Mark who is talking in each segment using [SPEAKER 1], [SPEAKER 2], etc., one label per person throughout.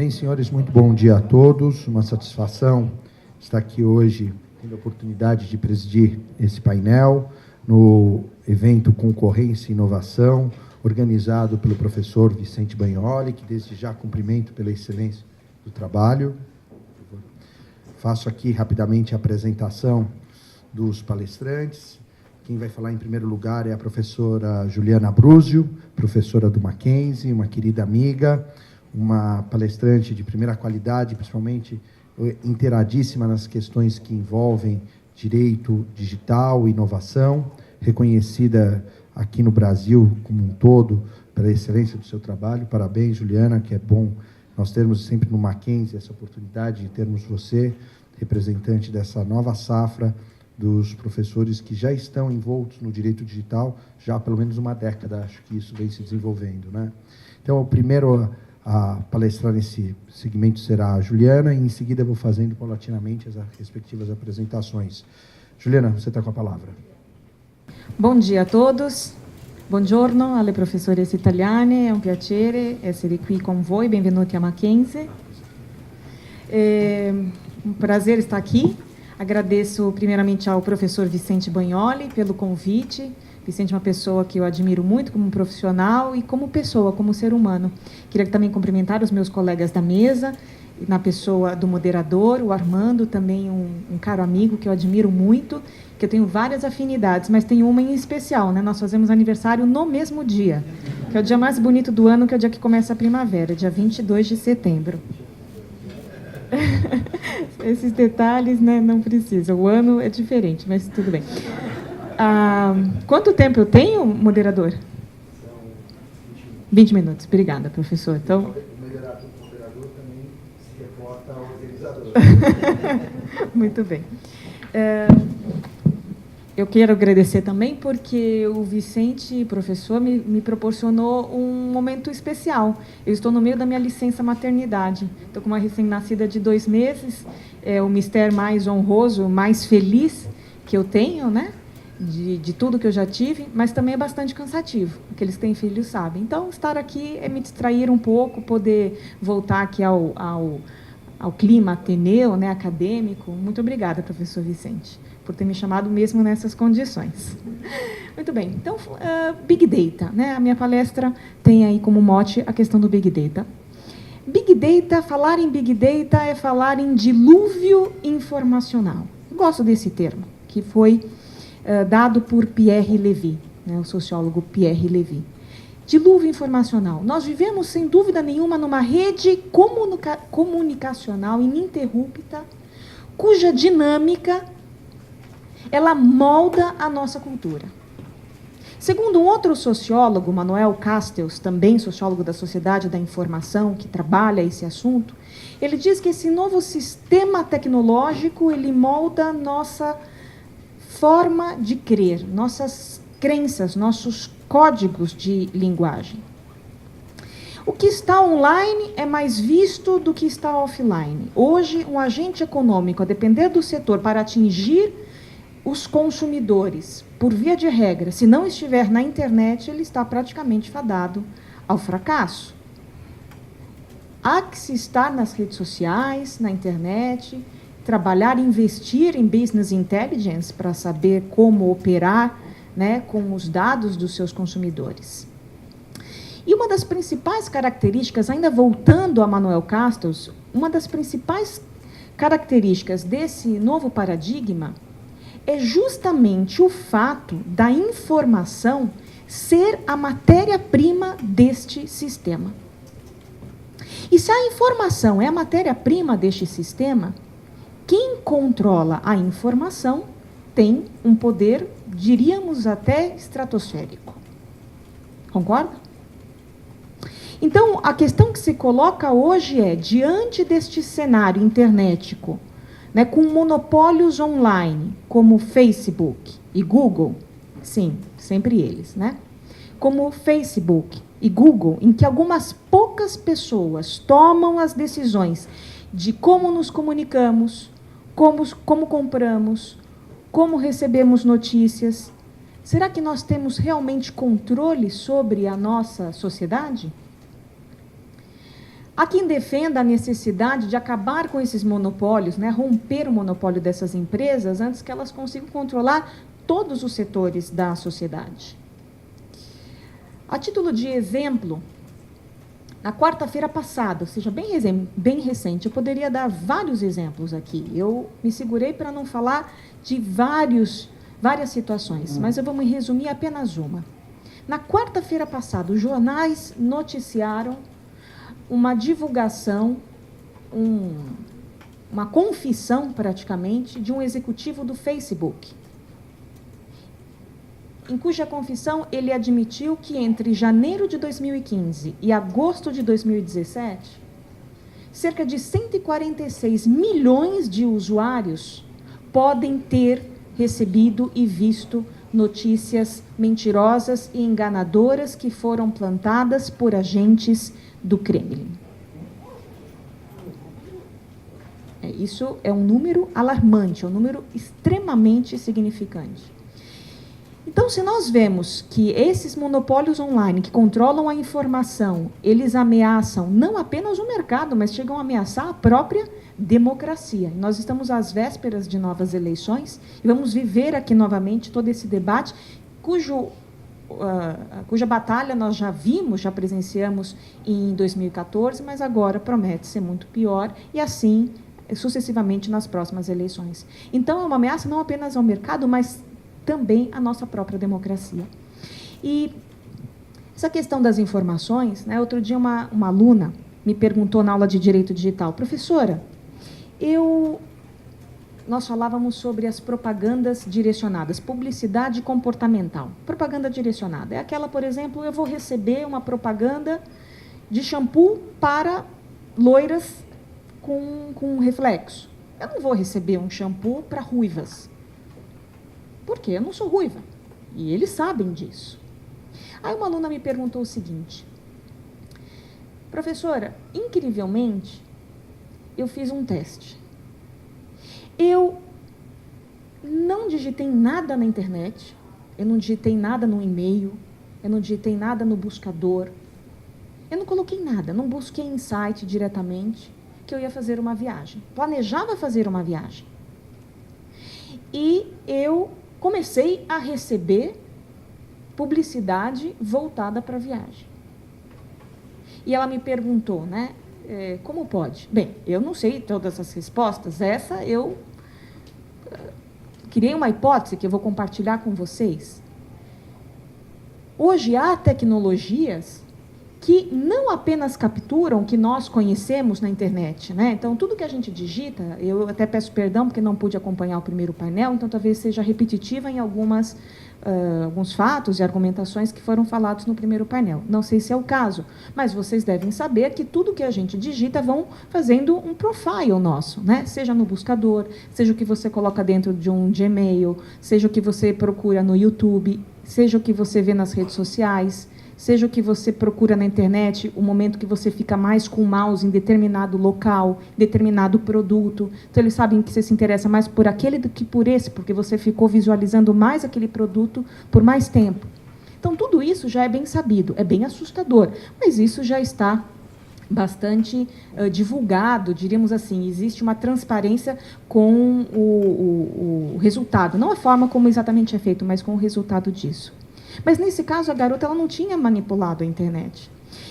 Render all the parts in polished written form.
[SPEAKER 1] Bem, senhores, muito bom dia a todos. Uma satisfação estar aqui hoje, tendo a oportunidade de presidir esse painel no evento Concorrência e Inovação, organizado pelo professor Vicente Bagnoli, que desde já cumprimento pela excelência do trabalho. Faço aqui rapidamente a apresentação dos palestrantes. Quem vai falar em primeiro lugar é a professora Juliana Abruzio, professora do Mackenzie, uma querida amiga, uma palestrante de primeira qualidade, principalmente inteiradíssima nas questões que envolvem direito digital e inovação, reconhecida aqui no Brasil como um todo pela excelência do seu trabalho. Parabéns, Juliana, que é bom nós termos sempre no Mackenzie essa oportunidade de termos você, representante dessa nova safra dos professores que já estão envoltos no direito digital, já há pelo menos uma década, acho que isso vem se desenvolvendo, né? Então, o primeiro a palestrar nesse segmento será a Juliana, e em seguida eu vou fazendo paulatinamente as respectivas apresentações. Juliana, você está com a palavra.
[SPEAKER 2] Bom dia a todos. Buongiorno alle professoresse italiane, è un piacere essere qui con voi, benvenuti a Mackenzie. É um prazer estar aqui. Agradeço primeiramente ao professor Vicente Bagnoli pelo convite. Vicente é uma pessoa que eu admiro muito como profissional e como pessoa, como ser humano. Queria também cumprimentar os meus colegas da mesa, na pessoa do moderador, o Armando, também um caro amigo que eu admiro muito, que eu tenho várias afinidades, mas tem uma em especial, né? Nós fazemos aniversário no mesmo dia, que é o dia mais bonito do ano, que é o dia que começa a primavera, dia 22 de setembro. Esses detalhes, né, não precisa. O ano é diferente, mas tudo bem. Quanto tempo eu tenho, moderador? 20 minutos. Obrigada, professor. Então,
[SPEAKER 1] O moderador também se reporta ao organizador.
[SPEAKER 2] muito bem. Eu quero agradecer também porque o Vicente, professor, me proporcionou um momento especial. Eu estou no meio da minha licença maternidade. Estou com uma recém-nascida de 2 meses. É o mistério mais honroso, mais feliz que eu tenho, né? De tudo que eu já tive, mas também é bastante cansativo. Aqueles que têm filhos sabem. Então, estar aqui é me distrair um pouco, poder voltar aqui ao clima ateneu, né, acadêmico. Muito obrigada, professor Vicente, por ter me chamado mesmo nessas condições. Muito bem. Então, Big Data, né? A minha palestra tem aí como mote a questão do Big Data. Big Data, falar em Big Data é falar em dilúvio informacional. Eu gosto desse termo, que foi dado por Pierre Levy, né, o sociólogo Pierre Levy. Dilúvio informacional. Nós vivemos, sem dúvida nenhuma, numa rede comunicacional ininterrupta, cuja dinâmica ela molda a nossa cultura. Segundo um outro sociólogo, Manuel Castells, também sociólogo da Sociedade da Informação, que trabalha esse assunto, ele diz que esse novo sistema tecnológico ele molda nossa forma de crer, nossas crenças, nossos códigos de linguagem. O que está online é mais visto do que está offline. Hoje, um agente econômico, a depender do setor, para atingir os consumidores, por via de regra, se não estiver na internet, ele está praticamente fadado ao fracasso. Há que se estar nas redes sociais, na internet, trabalhar e investir em business intelligence para saber como operar, né, com os dados dos seus consumidores. E uma das principais características, ainda voltando a Manuel Castells, uma das principais características desse novo paradigma é justamente o fato da informação ser a matéria-prima deste sistema. E se a informação é a matéria-prima deste sistema, quem controla a informação tem um poder, diríamos até estratosférico. Concorda? Então, a questão que se coloca hoje é, diante deste cenário internetico, né, com monopólios online, como Facebook e Google, sim, sempre eles, né? Como Facebook e Google, em que algumas poucas pessoas tomam as decisões de como nos comunicamos, como compramos, como recebemos notícias. Será que nós temos realmente controle sobre a nossa sociedade? Há quem defenda a necessidade de acabar com esses monopólios, né, romper o monopólio dessas empresas antes que elas consigam controlar todos os setores da sociedade. A título de exemplo, na quarta-feira passada, ou seja, bem recente, eu poderia dar vários exemplos aqui. Eu me segurei para não falar de várias situações, mas eu vou me resumir apenas uma. Na quarta-feira passada, os jornais noticiaram uma divulgação, uma confissão, praticamente, de um executivo do Facebook, em cuja confissão ele admitiu que entre janeiro de 2015 e agosto de 2017, cerca de 146 milhões de usuários podem ter recebido e visto notícias mentirosas e enganadoras que foram plantadas por agentes do Kremlin. Isso é um número alarmante, é um número extremamente significante. Então, se nós vemos que esses monopólios online que controlam a informação, eles ameaçam não apenas o mercado, mas chegam a ameaçar a própria democracia. Nós estamos às vésperas de novas eleições e vamos viver aqui novamente todo esse debate, cuja batalha nós já vimos, já presenciamos em 2014, mas agora promete ser muito pior, e assim sucessivamente nas próximas eleições. Então, é uma ameaça não apenas ao mercado, mas também a nossa própria democracia. E essa questão das informações, né, outro dia uma aluna me perguntou na aula de Direito Digital: professora, nós falávamos sobre as propagandas direcionadas, publicidade comportamental. Propaganda direcionada é aquela, por exemplo, eu vou receber uma propaganda de shampoo para loiras com reflexo. Eu não vou receber um shampoo para ruivas, porque eu não sou ruiva, e eles sabem disso. Aí uma aluna me perguntou o seguinte: professora, incrivelmente, eu fiz um teste. Eu não digitei nada na internet, eu não digitei nada no e-mail, eu não digitei nada no buscador, eu não coloquei nada, não busquei em site diretamente, que eu ia fazer uma viagem. Planejava fazer uma viagem. E eu comecei a receber publicidade voltada para a viagem. E ela me perguntou, né, como pode? Bem, eu não sei todas as respostas, essa eu criei uma hipótese que eu vou compartilhar com vocês. Hoje há tecnologias que não apenas capturam o que nós conhecemos na internet, né? Então, tudo que a gente digita, eu até peço perdão porque não pude acompanhar o primeiro painel, então talvez seja repetitiva em alguns fatos e argumentações que foram falados no primeiro painel. Não sei se é o caso, mas vocês devem saber que tudo que a gente digita vão fazendo um profile nosso, né? Seja no buscador, seja o que você coloca dentro de um Gmail, seja o que você procura no YouTube, seja o que você vê nas redes sociais, seja o que você procura na internet, o momento que você fica mais com o mouse em determinado local, determinado produto. Então, eles sabem que você se interessa mais por aquele do que por esse, porque você ficou visualizando mais aquele produto por mais tempo. Então, tudo isso já é bem sabido, é bem assustador, mas isso já está bastante divulgado, diríamos assim, existe uma transparência com o resultado, não a forma como exatamente é feito, mas com o resultado disso. Mas, nesse caso, a garota ela não tinha manipulado a internet.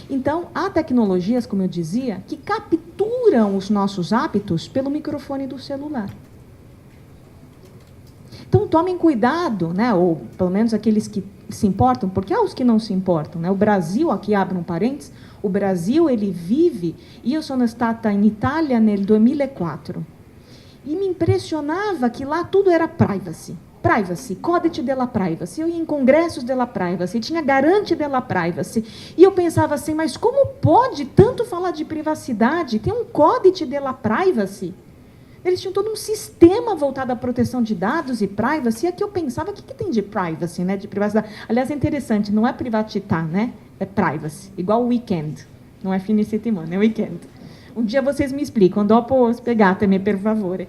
[SPEAKER 2] Então, há tecnologias, como eu dizia, que capturam os nossos hábitos pelo microfone do celular. Então, tomem cuidado, né? Ou, pelo menos, aqueles que se importam, porque há os que não se importam, né? O Brasil, aqui abre um parênteses, o Brasil, ele vive, io sono stata in Italia nel 2004, e me impressionava que lá tudo era privacy. Privacy, Codice della Privacy. Eu ia em congressos della Privacy, tinha garante della Privacy. E eu pensava assim, mas como pode tanto falar de privacidade? Tem um Codice della Privacy. Eles tinham todo um sistema voltado à proteção de dados e privacy. E aqui eu pensava, o que tem de privacy, né? De privacidade. Aliás, é interessante, não é privatità, né? É privacy, igual weekend. Não é fine settimana, é weekend. Um dia vocês me explicam, dopo spiegate-me, per favore.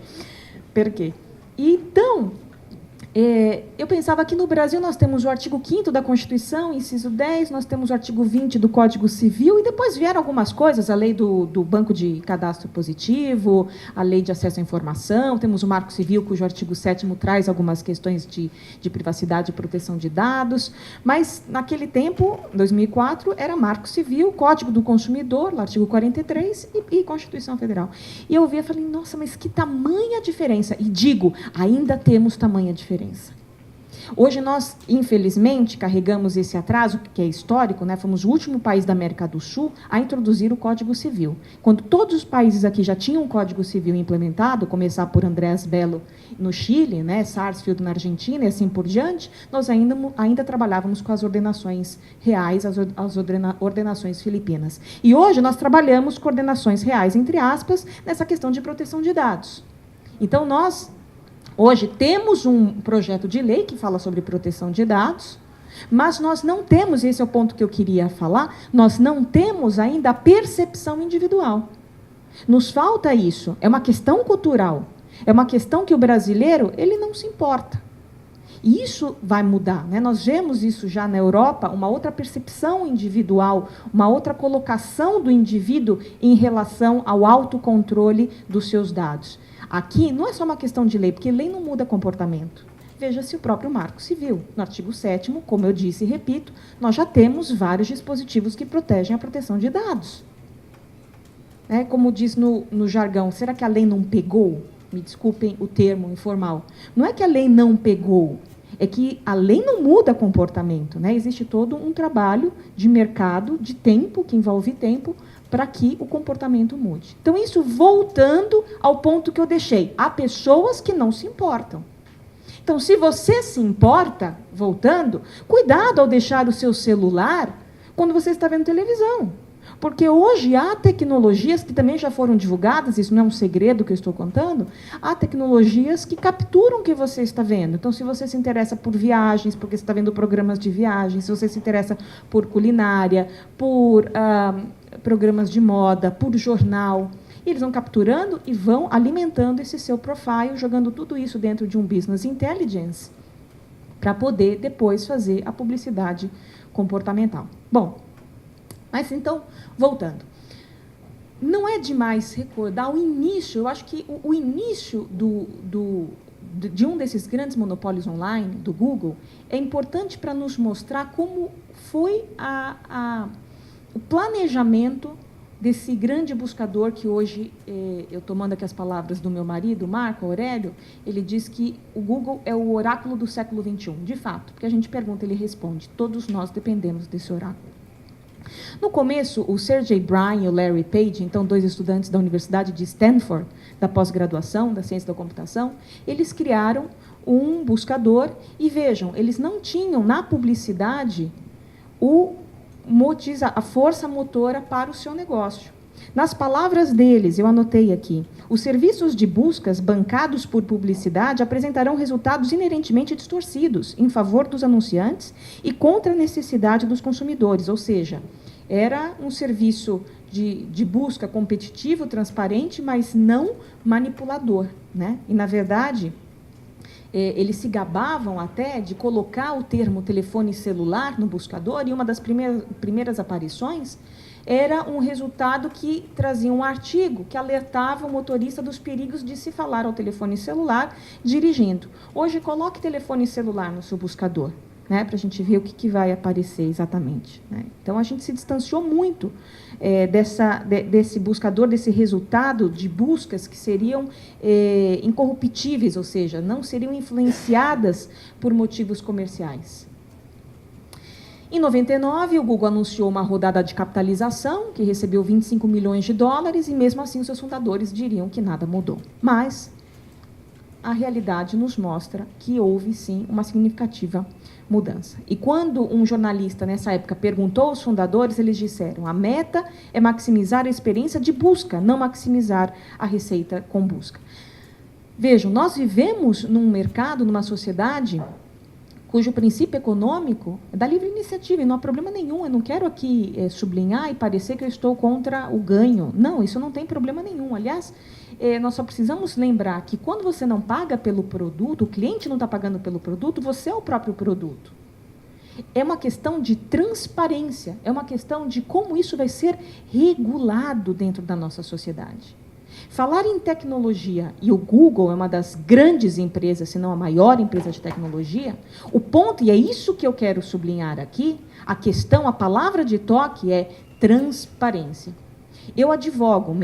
[SPEAKER 2] Perché? Então, Eu pensava que no Brasil nós temos o artigo 5º da Constituição, inciso 10, nós temos o artigo 20 do Código Civil, e depois vieram algumas coisas, a lei do Banco de Cadastro Positivo, a lei de acesso à informação, temos o Marco Civil, cujo artigo 7º traz algumas questões de privacidade e proteção de dados, mas, naquele tempo, 2004, era Marco Civil, Código do Consumidor, artigo 43, e Constituição Federal. E eu via e falei, nossa, mas que tamanha diferença! E digo, ainda temos tamanha diferença. Hoje nós, infelizmente, carregamos esse atraso, que é histórico, né? Fomos o último país da América do Sul a introduzir o Código Civil. Quando todos os países aqui já tinham o Código Civil implementado, começar por Andrés Bello no Chile, né? Sarsfield na Argentina e assim por diante, nós ainda trabalhávamos com as ordenações reais, as ordenações filipinas. E hoje nós trabalhamos com ordenações reais, entre aspas, nessa questão de proteção de dados. Então, nós... Hoje temos um projeto de lei que fala sobre proteção de dados, mas nós não temos, esse é o ponto que eu queria falar, nós não temos ainda a percepção individual. Nos falta isso, é uma questão cultural, é uma questão que o brasileiro ele não se importa. E isso vai mudar, né? Nós vemos isso já na Europa, uma outra percepção individual, uma outra colocação do indivíduo em relação ao autocontrole dos seus dados. Aqui não é só uma questão de lei, porque lei não muda comportamento. Veja-se o próprio Marco Civil. No artigo 7º, como eu disse e repito, nós já temos vários dispositivos que protegem a proteção de dados. Como diz no jargão, será que a lei não pegou? Me desculpem o termo informal. Não é que a lei não pegou, é que a lei não muda comportamento, né? Existe todo um trabalho de mercado, de tempo, que envolve tempo, para que o comportamento mude. Então, isso voltando ao ponto que eu deixei. Há pessoas que não se importam. Então, se você se importa, voltando, cuidado ao deixar o seu celular quando você está vendo televisão. Porque hoje há tecnologias que também já foram divulgadas, isso não é um segredo que eu estou contando, há tecnologias que capturam o que você está vendo. Então, se você se interessa por viagens, porque você está vendo programas de viagens, se você se interessa por culinária, por programas de moda, por jornal, eles vão capturando e vão alimentando esse seu profile, jogando tudo isso dentro de um business intelligence, para poder depois fazer a publicidade comportamental. Bom, mas então, voltando. Não é demais recordar o início, eu acho que o início de um desses grandes monopólios online, do Google, é importante para nos mostrar como foi o planejamento desse grande buscador que hoje, eu tomando aqui as palavras do meu marido, Marco Aurélio, ele diz que o Google é o oráculo do século XXI. De fato, porque a gente pergunta, ele responde. Todos nós dependemos desse oráculo. No começo, o Sergey Brin e o Larry Page, então 2 estudantes da Universidade de Stanford, da pós-graduação da ciência da computação, eles criaram um buscador e, vejam, eles não tinham na publicidade a força motora para o seu negócio. Nas palavras deles, eu anotei aqui, os serviços de buscas bancados por publicidade apresentarão resultados inerentemente distorcidos em favor dos anunciantes e contra a necessidade dos consumidores, ou seja, era um serviço de busca competitivo, transparente, mas não manipulador, né? E, na verdade, eles se gabavam até de colocar o termo telefone celular no buscador, e uma das primeiras aparições era um resultado que trazia um artigo que alertava o motorista dos perigos de se falar ao telefone celular dirigindo. Hoje, coloque telefone celular no seu buscador, né, para a gente ver o que vai aparecer exatamente, né? Então, a gente se distanciou muito desse buscador, desse resultado de buscas que seriam incorruptíveis, ou seja, não seriam influenciadas por motivos comerciais. Em 99, o Google anunciou uma rodada de capitalização, que recebeu 25 milhões de dólares, e mesmo assim os seus fundadores diriam que nada mudou. Mas a realidade nos mostra que houve, sim, uma significativa mudança. E quando um jornalista, nessa época, perguntou aos fundadores, eles disseram: a meta é maximizar a experiência de busca, não maximizar a receita com busca. Vejam, nós vivemos num mercado, numa sociedade cujo princípio econômico é da livre iniciativa, e não há problema nenhum. Eu não quero aqui sublinhar e parecer que eu estou contra o ganho. Não, isso não tem problema nenhum. Aliás, nós só precisamos lembrar que quando você não paga pelo produto, o cliente não está pagando pelo produto, você é o próprio produto. É uma questão de transparência, é uma questão de como isso vai ser regulado dentro da nossa sociedade. Falar em tecnologia, e o Google é uma das grandes empresas, se não a maior empresa de tecnologia, o ponto, e é isso que eu quero sublinhar aqui, a questão, a palavra de toque é transparência. Eu advogo,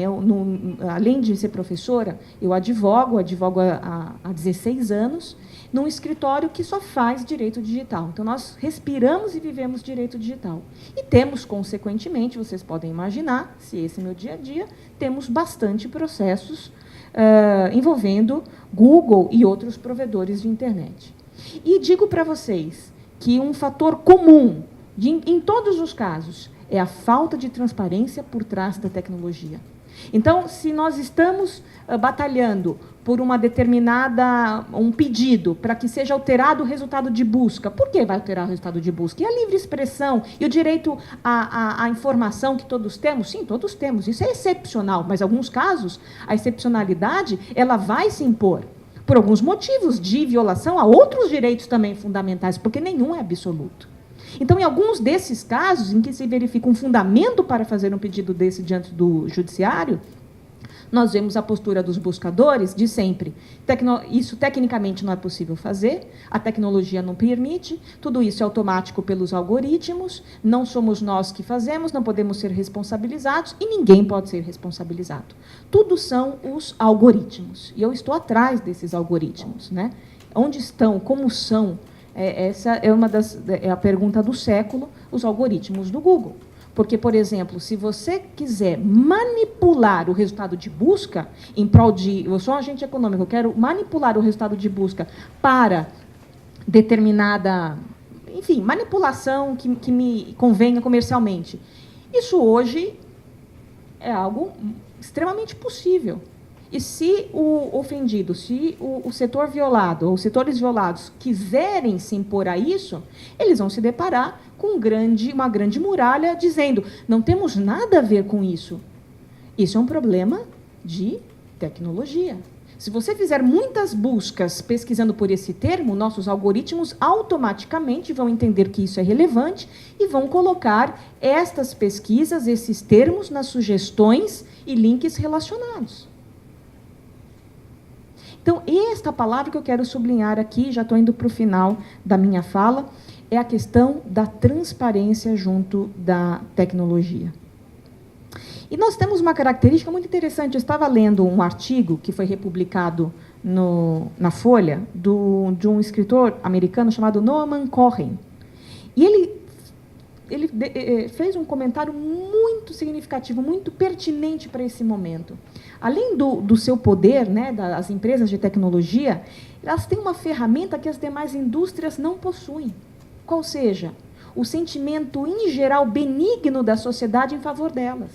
[SPEAKER 2] além de ser professora, eu advogo há 16 anos, num escritório que só faz direito digital. Então, nós respiramos e vivemos direito digital. E temos, consequentemente, vocês podem imaginar, se esse é meu dia a dia, temos bastante processos envolvendo Google e outros provedores de internet. E digo para vocês que um fator comum, em todos os casos, é a falta de transparência por trás da tecnologia. Então, se nós estamos batalhando por um pedido para que seja alterado o resultado de busca, por que vai alterar o resultado de busca? E a livre expressão e o direito à informação que todos temos? Sim, todos temos. Isso é excepcional, mas, em alguns casos, a excepcionalidade ela vai se impor por alguns motivos de violação a outros direitos também fundamentais, porque nenhum é absoluto. Então, em alguns desses casos, em que se verifica um fundamento para fazer um pedido desse diante do judiciário, nós vemos a postura dos buscadores de sempre. Isso tecnicamente não é possível fazer, a tecnologia não permite, tudo isso é automático pelos algoritmos, não somos nós que fazemos, não podemos ser responsabilizados e ninguém pode ser responsabilizado. Tudo são os algoritmos. E eu estou atrás desses algoritmos, né? Onde estão, como são? Essa é a pergunta do século, os algoritmos do Google. Porque, por exemplo, se você quiser manipular o resultado de busca, em prol de... Eu sou um agente econômico, eu quero manipular o resultado de busca para determinada... Enfim, manipulação que me convenha comercialmente. Isso hoje é algo extremamente possível. E se o ofendido, se o setor violado, ou os setores violados, quiserem se impor a isso, eles vão se deparar com uma grande muralha dizendo: não temos nada a ver com isso. Isso é um problema de tecnologia. Se você fizer muitas buscas pesquisando por esse termo, nossos algoritmos automaticamente vão entender que isso é relevante e vão colocar estas pesquisas, esses termos, nas sugestões e links relacionados. Então, esta palavra que eu quero sublinhar aqui, já estou indo para o final da minha fala, é a questão da transparência junto da tecnologia. E nós temos uma característica muito interessante. Eu estava lendo um artigo que foi republicado na Folha, de um escritor americano chamado Noam Cohen. E ele fez um comentário muito significativo, muito pertinente para esse momento. Além do seu poder, né, das empresas de tecnologia, elas têm uma ferramenta que as demais indústrias não possuem. Qual seja? O sentimento, em geral, benigno da sociedade em favor delas.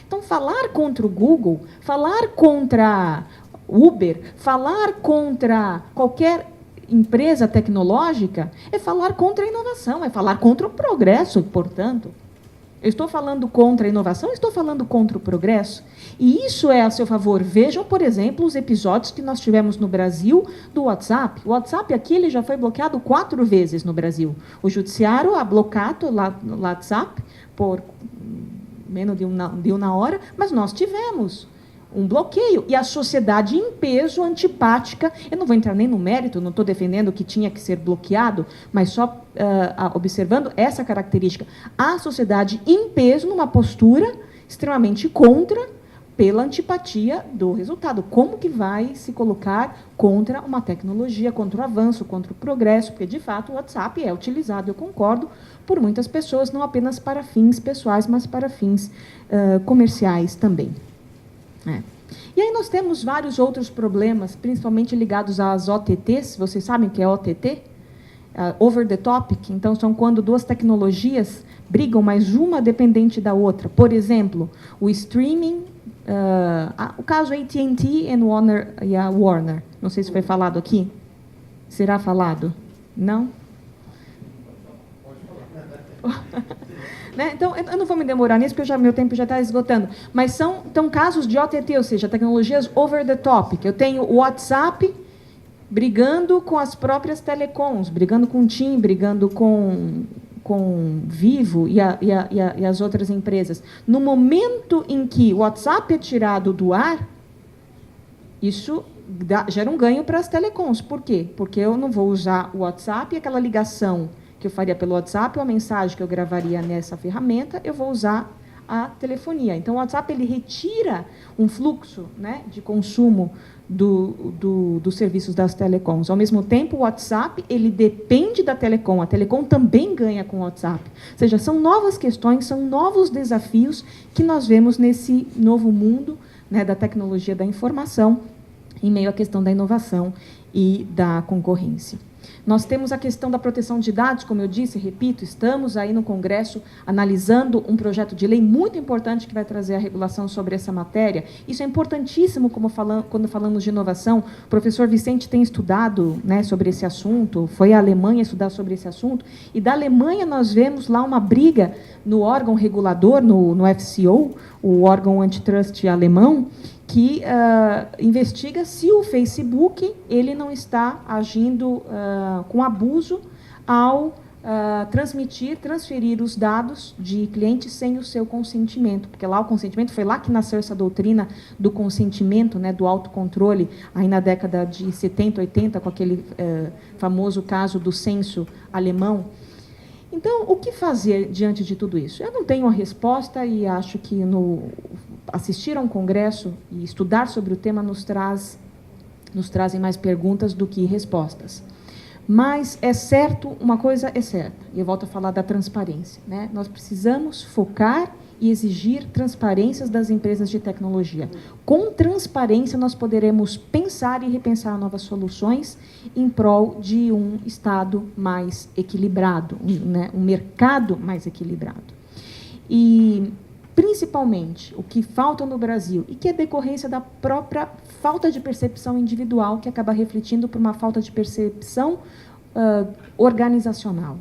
[SPEAKER 2] Então, falar contra o Google, falar contra Uber, falar contra qualquer empresa tecnológica, é falar contra a inovação, é falar contra o progresso, portanto. Eu estou falando contra a inovação, eu estou falando contra o progresso. E isso é a seu favor. Vejam, por exemplo, os episódios que nós tivemos no Brasil do WhatsApp. O WhatsApp aqui ele já foi bloqueado 4 vezes no Brasil. O judiciário ha bloqueado o WhatsApp por menos de uma hora, mas nós tivemos um bloqueio. E a sociedade em peso, antipática, eu não vou entrar nem no mérito, não estou defendendo que tinha que ser bloqueado, mas só observando essa característica. A sociedade em peso, numa postura extremamente contra, pela antipatia do resultado. Como que vai se colocar contra uma tecnologia, contra o avanço, contra o progresso? Porque, de fato, o WhatsApp é utilizado, eu concordo, por muitas pessoas, não apenas para fins pessoais, mas para fins comerciais também. E aí nós temos vários outros problemas, principalmente ligados às OTTs. Vocês sabem o que é OTT? Over the topic. Então, são quando 2 tecnologias brigam, mas uma dependente da outra. Por exemplo, o streaming, o caso AT&T e a Warner. Não sei se foi falado aqui. Será falado? Não? Né? Então, eu não vou me demorar nisso, porque meu tempo já está esgotando. Mas são casos de OTT, ou seja, tecnologias over the top. Que eu tenho o WhatsApp brigando com as próprias telecoms, brigando com o TIM, brigando com Vivo e as outras empresas. No momento em que o WhatsApp é tirado do ar, isso gera um ganho para as telecoms. Por quê? Porque eu não vou usar o WhatsApp e aquela ligação que eu faria pelo WhatsApp, ou a mensagem que eu gravaria nessa ferramenta, eu vou usar a telefonia. Então, o WhatsApp ele retira um fluxo, né, de consumo dos serviços das telecoms. Ao mesmo tempo, o WhatsApp ele depende da telecom. A telecom também ganha com o WhatsApp. Ou seja, são novas questões, são novos desafios que nós vemos nesse novo mundo, né, da tecnologia da informação, em meio à questão da inovação e da concorrência. Nós temos a questão da proteção de dados, como eu disse, repito, estamos aí no Congresso analisando um projeto de lei muito importante que vai trazer a regulação sobre essa matéria. Isso é importantíssimo quando falamos de inovação. O professor Vicente tem estudado, né, sobre esse assunto, foi à Alemanha estudar sobre esse assunto, e da Alemanha nós vemos lá uma briga no órgão regulador, no FCO, o órgão antitrust alemão, que investiga se o Facebook ele não está agindo com abuso ao transferir os dados de clientes sem o seu consentimento, porque lá o consentimento, foi lá que nasceu essa doutrina do consentimento, né, do autocontrole, aí na década de 70, 80, com aquele famoso caso do censo alemão. Então, o que fazer diante de tudo isso? Eu não tenho a resposta e acho que assistir a um congresso e estudar sobre o tema nos trazem mais perguntas do que respostas. Mas é certo, uma coisa é certa, e eu volto a falar da transparência, né? Nós precisamos focar e exigir transparências das empresas de tecnologia. Com transparência, nós poderemos pensar e repensar novas soluções em prol de um Estado mais equilibrado, né? Um mercado mais equilibrado. E, principalmente, o que falta no Brasil, e que é decorrência da própria falta de percepção individual, que acaba refletindo por uma falta de percepção organizacional.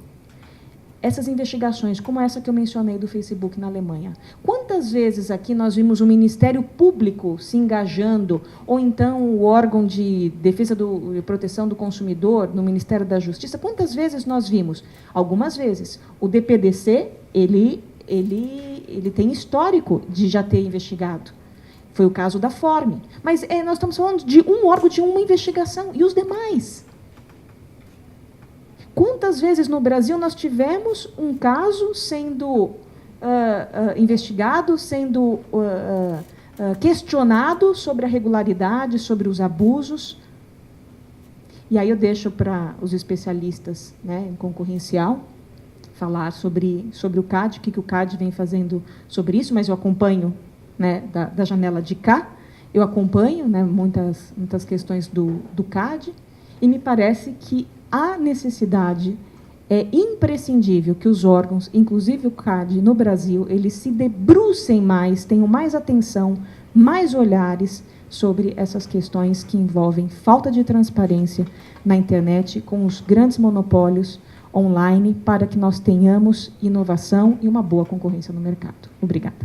[SPEAKER 2] Essas investigações, como essa que eu mencionei do Facebook na Alemanha, quantas vezes aqui nós vimos o Ministério Público se engajando, ou então o órgão de defesa e proteção do consumidor no Ministério da Justiça, quantas vezes nós vimos? Algumas vezes. O DPDC, ele tem histórico de já ter investigado. Foi o caso da Form. Mas nós estamos falando de um órgão, de uma investigação, e os demais? Quantas vezes no Brasil nós tivemos um caso sendo investigado, sendo questionado sobre a regularidade, sobre os abusos? E aí eu deixo para os especialistas, né, em concorrencial falar sobre o CAD, o que o CAD vem fazendo sobre isso, mas eu acompanho, né, da janela de cá, eu acompanho, né, muitas questões do CAD, e me parece que a necessidade é imprescindível que os órgãos, inclusive o CAD no Brasil, eles se debrucem mais, tenham mais atenção, mais olhares sobre essas questões que envolvem falta de transparência na internet com os grandes monopólios online, para que nós tenhamos inovação e uma boa concorrência no mercado. Obrigada.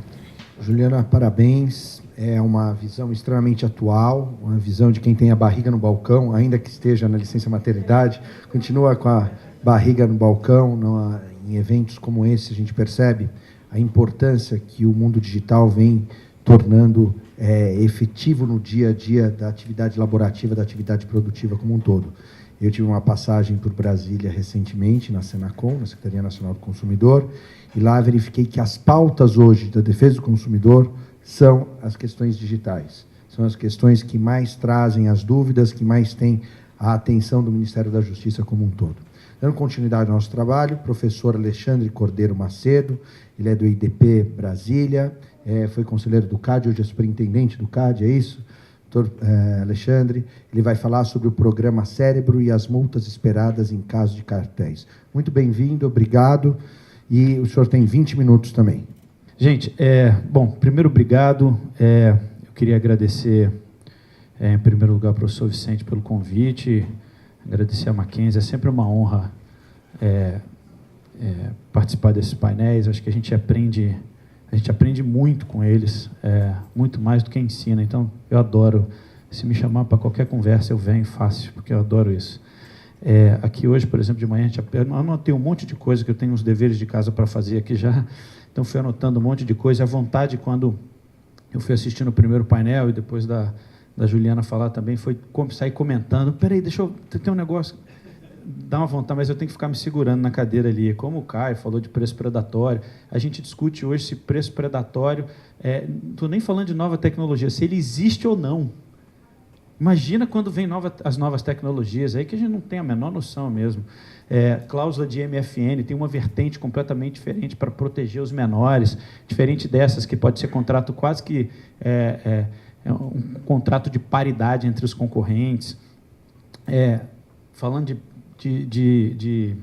[SPEAKER 1] Juliana, parabéns. É uma visão extremamente atual, uma visão de quem tem a barriga no balcão, ainda que esteja na licença maternidade, continua com a barriga no balcão. Em eventos como esse, a gente percebe a importância que o mundo digital vem tornando efetivo no dia a dia da atividade laborativa, da atividade produtiva como um todo. Eu tive uma passagem por Brasília recentemente, na Senacom, na Secretaria Nacional do Consumidor, e lá verifiquei que as pautas hoje da defesa do consumidor são as questões digitais. São as questões que mais trazem as dúvidas, que mais têm a atenção do Ministério da Justiça como um todo. Dando continuidade ao nosso trabalho, professor Alexandre Cordeiro Macedo, ele é do IDP Brasília, foi conselheiro do CAD, hoje é superintendente do CAD, é isso? Doutor Alexandre, ele vai falar sobre o programa Cérebro e as multas esperadas em caso de cartéis. Muito bem-vindo, obrigado, e o senhor tem 20 minutos também.
[SPEAKER 3] Gente, bom, primeiro, obrigado. Eu queria agradecer, em primeiro lugar, ao professor Vicente pelo convite, agradecer a Mackenzie, é sempre uma honra participar participar desses painéis. Acho que a gente aprende muito com eles, muito mais do que ensina. Então, eu adoro. Se me chamar para qualquer conversa, eu venho fácil, porque eu adoro isso. Aqui hoje, por exemplo, de manhã, eu anotei um monte de coisa, que eu tenho uns deveres de casa para fazer aqui já. Então, fui anotando um monte de coisa. À vontade, quando eu fui assistindo o primeiro painel, e depois da Juliana falar também, foi sair comentando. Peraí, tem um negócio... Dá uma vontade, mas eu tenho que ficar me segurando na cadeira ali. Como o Caio falou de preço predatório, a gente discute hoje se preço predatório... não estou nem falando de nova tecnologia, se ele existe ou não. Imagina quando vem as novas tecnologias, aí que a gente não tem a menor noção mesmo. Cláusula de MFN tem uma vertente completamente diferente para proteger os menores, diferente dessas, que pode ser contrato quase que um contrato de paridade entre os concorrentes. Falando de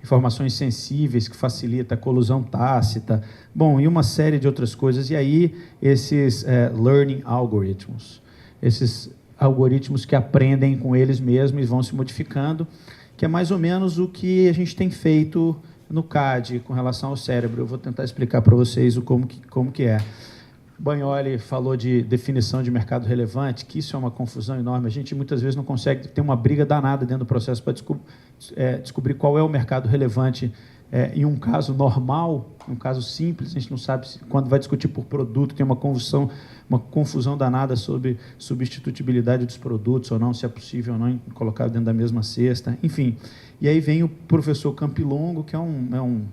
[SPEAKER 3] informações sensíveis, que facilita a colusão tácita, bom, e uma série de outras coisas. E aí, esses learning algorithms, esses algoritmos que aprendem com eles mesmos e vão se modificando, que é mais ou menos o que a gente tem feito no CAD com relação ao cérebro. Eu vou tentar explicar para vocês como que é. Bagnoli falou de definição de mercado relevante, que isso é uma confusão enorme. A gente muitas vezes não consegue ter uma briga danada dentro do processo para descobrir qual é o mercado relevante em um caso normal, um caso simples. A gente não sabe quando vai discutir por produto, tem uma confusão danada sobre substitutibilidade dos produtos ou não, se é possível ou não colocar dentro da mesma cesta, enfim. E aí vem o professor Campilongo, que é uma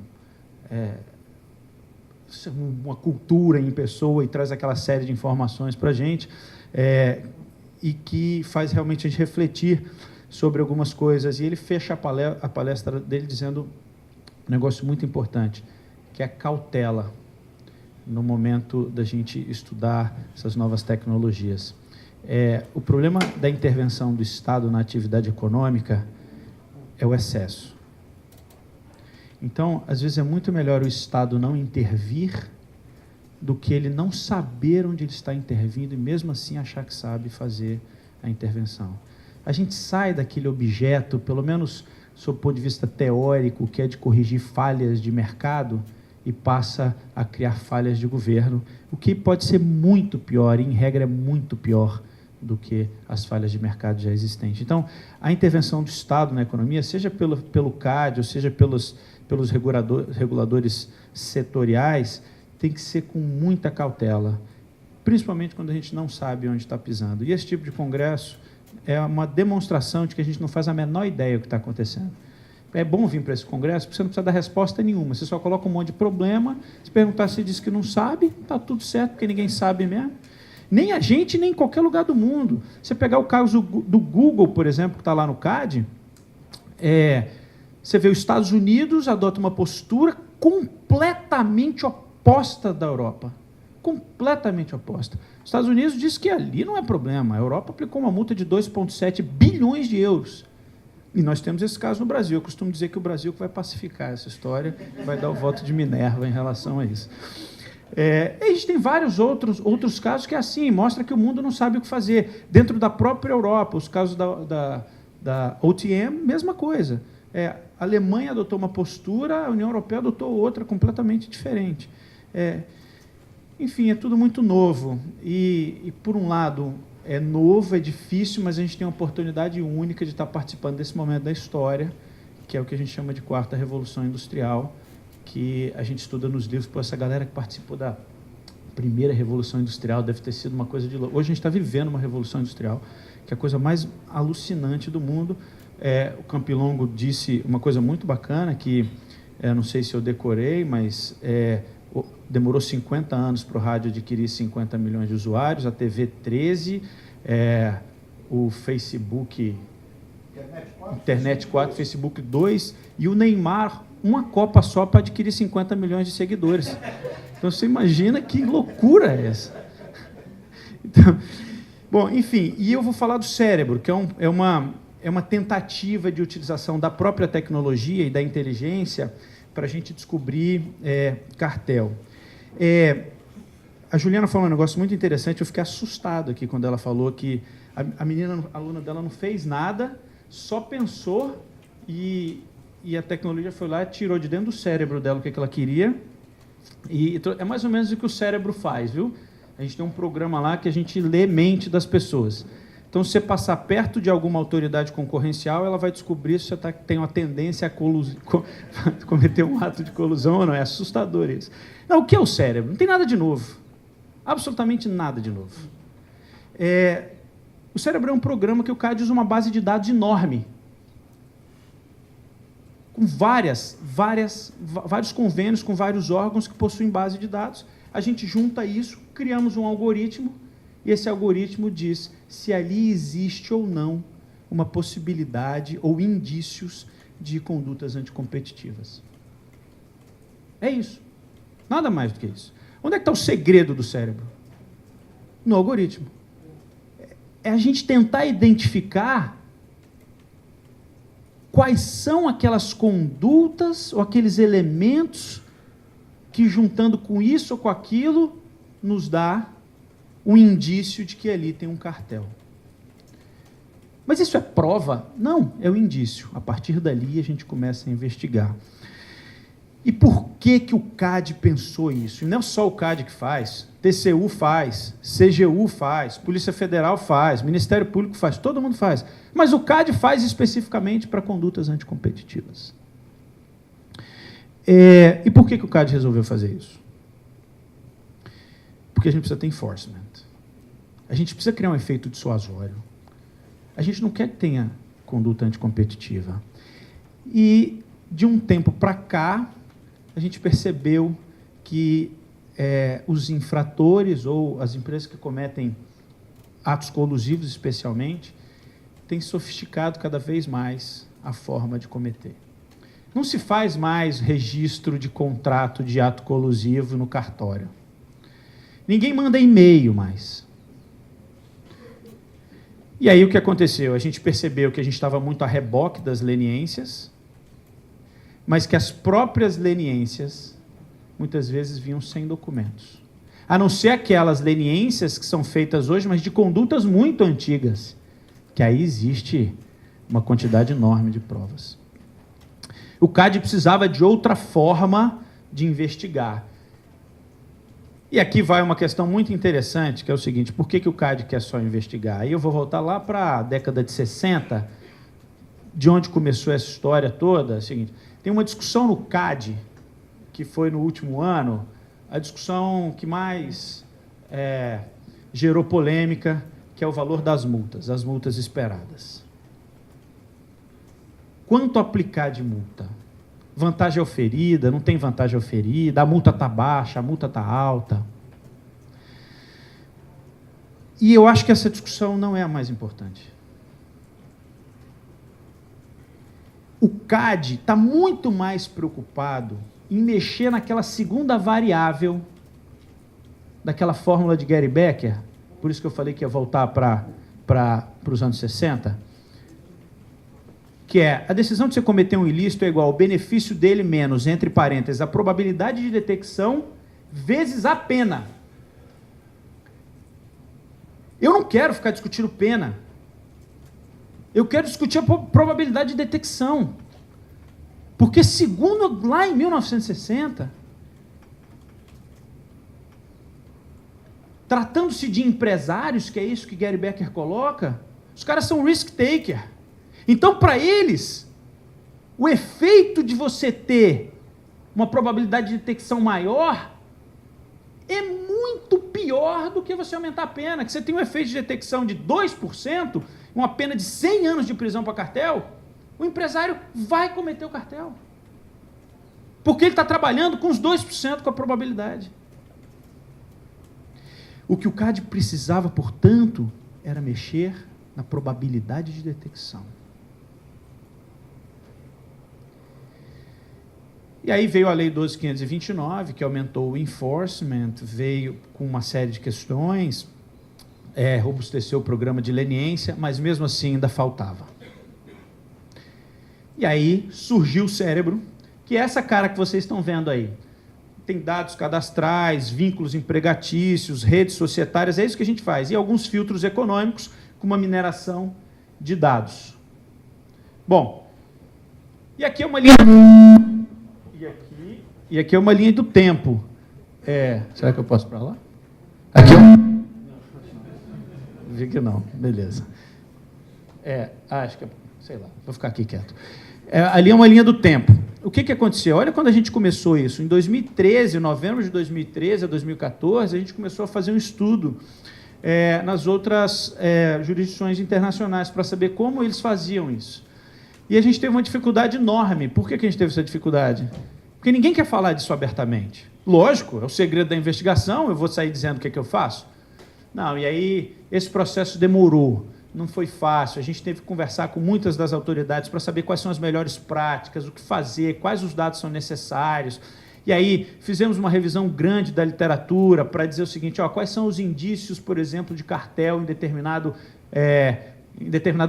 [SPEAKER 3] cultura em pessoa e traz aquela série de informações para a gente, e que faz realmente a gente refletir sobre algumas coisas. E ele fecha a palestra dele dizendo um negócio muito importante, que é a cautela no momento da gente estudar essas novas tecnologias. O problema da intervenção do Estado na atividade econômica é o excesso. Então, às vezes, é muito melhor o Estado não intervir do que ele não saber onde ele está intervindo e, mesmo assim, achar que sabe fazer a intervenção. A gente sai daquele objeto, pelo menos sob o ponto de vista teórico, que é de corrigir falhas de mercado, e passa a criar falhas de governo, o que pode ser muito pior, e, em regra, é muito pior do que as falhas de mercado já existentes. Então, a intervenção do Estado na economia, seja pelo CAD, ou seja pelos reguladores setoriais, tem que ser com muita cautela, principalmente quando a gente não sabe onde está pisando. E esse tipo de congresso é uma demonstração de que a gente não faz a menor ideia do que está acontecendo. É bom vir para esse congresso, porque você não precisa dar resposta nenhuma, você só coloca um monte de problema, se perguntar se diz que não sabe, está tudo certo, porque ninguém sabe mesmo. Nem a gente, nem em qualquer lugar do mundo. Você pegar o caso do Google, por exemplo, que está lá no CAD, você vê os Estados Unidos adota uma postura completamente oposta da Europa. Completamente oposta. Os Estados Unidos diz que ali não é problema. A Europa aplicou uma multa de 2,7 bilhões de euros. E nós temos esse caso no Brasil. Eu costumo dizer que o Brasil vai pacificar essa história, vai dar o voto de Minerva em relação a isso. A gente tem vários outros casos que é assim, mostra que o mundo não sabe o que fazer. Dentro da própria Europa, os casos da OTM, mesma coisa. A Alemanha adotou uma postura, a União Europeia adotou outra completamente diferente. Enfim, é tudo muito novo. E, por um lado, é novo, é difícil, mas a gente tem uma oportunidade única de estar participando desse momento da história, que é o que a gente chama de quarta revolução industrial, que a gente estuda nos livros. Essa galera que participou da primeira revolução industrial deve ter sido uma coisa de louco. Hoje a gente está vivendo uma revolução industrial, que é a coisa mais alucinante do mundo. O Campilongo disse uma coisa muito bacana, que não sei se eu decorei, mas demorou 50 anos para o rádio adquirir 50 milhões de usuários, a TV 13, o Facebook, Internet 4, Facebook 2, e o Neymar, uma Copa só para adquirir 50 milhões de seguidores. Então, você imagina que loucura é essa. Então, bom, enfim, e eu vou falar do cérebro, que é uma tentativa de utilização da própria tecnologia e da inteligência para a gente descobrir cartel. A Juliana falou um negócio muito interessante, eu fiquei assustado aqui quando ela falou que a menina, a aluna dela, não fez nada, só pensou e e a tecnologia foi lá e tirou de dentro do cérebro dela o que ela queria. E é mais ou menos o que o cérebro faz, viu? A gente tem um programa lá que a gente lê mente das pessoas. Então, se você passar perto de alguma autoridade concorrencial, ela vai descobrir se você tem uma tendência a cometer um ato de colusão ou não. É assustador isso. Não, o que é o cérebro? Não tem nada de novo. Absolutamente nada de novo. O cérebro é um programa que o CAD usa uma base de dados enorme, com vários convênios com vários órgãos que possuem base de dados. A gente junta isso, criamos um algoritmo, e esse algoritmo diz se ali existe ou não uma possibilidade ou indícios de condutas anticompetitivas. É isso. Nada mais do que isso. Onde é que está o segredo do cérebro? No algoritmo. É a gente tentar identificar quais são aquelas condutas ou aqueles elementos que, juntando com isso ou com aquilo, nos dá um indício de que ali tem um cartel. Mas isso é prova? Não, é um indício. A partir dali, a gente começa a investigar. E por que o CAD pensou isso? E não é só o CAD que faz, TCU faz, CGU faz, Polícia Federal faz, Ministério Público faz, todo mundo faz. Mas o CAD faz especificamente para condutas anticompetitivas. E por que o CAD resolveu fazer isso? Porque a gente precisa ter enforcement. A gente precisa criar um efeito dissuasório. A gente não quer que tenha conduta anticompetitiva. E, de um tempo para cá, a gente percebeu que os infratores, ou as empresas que cometem atos colusivos, especialmente, têm sofisticado cada vez mais a forma de cometer. Não se faz mais registro de contrato de ato colusivo no cartório. Ninguém manda e-mail mais. E aí o que aconteceu? A gente percebeu que a gente estava muito a reboque das leniências, mas que as próprias leniências muitas vezes vinham sem documentos. A não ser aquelas leniências que são feitas hoje, mas de condutas muito antigas, que aí existe uma quantidade enorme de provas. O CAD precisava de outra forma de investigar. E aqui vai uma questão muito interessante, que é o seguinte: por que o CAD quer só investigar? Aí eu vou voltar lá para a década de 60, de onde começou essa história toda. É o seguinte: tem uma discussão no CAD, que foi no último ano, a discussão que mais gerou polêmica, que é o valor das multas, as multas esperadas. Quanto aplicar de multa? Vantagem oferida, não tem vantagem oferida, a multa está baixa, a multa está alta. E eu acho que essa discussão não é a mais importante. O CAD está muito mais preocupado em mexer naquela segunda variável daquela fórmula de Gary Becker, por isso que eu falei que ia voltar para os anos 60, que é a decisão de você cometer um ilícito é igual ao benefício dele menos, entre parênteses, a probabilidade de detecção vezes a pena. Eu não quero ficar discutindo pena. Eu quero discutir a probabilidade de detecção. Porque, segundo lá em 1960, tratando-se de empresários, que é isso que Gary Becker coloca, os caras são risk taker. Então, para eles, o efeito de você ter uma probabilidade de detecção maior é muito pior do que você aumentar a pena, que você tem um efeito de detecção de 2%, uma pena de 100 anos de prisão para cartel, o empresário vai cometer o cartel. Porque ele está trabalhando com os 2% com a probabilidade. O que o CAD precisava, portanto, era mexer na probabilidade de detecção. E aí veio a Lei 12.529, que aumentou o enforcement, veio com uma série de questões, robusteceu o programa de leniência, mas mesmo assim ainda faltava. E aí surgiu o cérebro, que é essa cara que vocês estão vendo aí. Tem dados cadastrais, vínculos empregatícios, redes societárias, é isso que a gente faz. E alguns filtros econômicos com uma mineração de dados. Bom, E aqui é uma linha... E aqui é uma linha do tempo. Será que eu posso para lá? Aqui vi que não, beleza. Acho que... Sei lá, vou ficar aqui quieto. Ali é uma linha do tempo. O que aconteceu? Olha quando a gente começou isso. Em 2013, novembro de 2013 a 2014, a gente começou a fazer um estudo nas outras jurisdições internacionais para saber como eles faziam isso. E a gente teve uma dificuldade enorme. Por que a gente teve essa dificuldade? Porque ninguém quer falar disso abertamente. Lógico, é o segredo da investigação, eu vou sair dizendo o que eu faço. Não, e aí esse processo demorou, não foi fácil, a gente teve que conversar com muitas das autoridades para saber quais são as melhores práticas, o que fazer, quais os dados são necessários. E aí fizemos uma revisão grande da literatura para dizer o seguinte, quais são os indícios, por exemplo, de cartel em determinada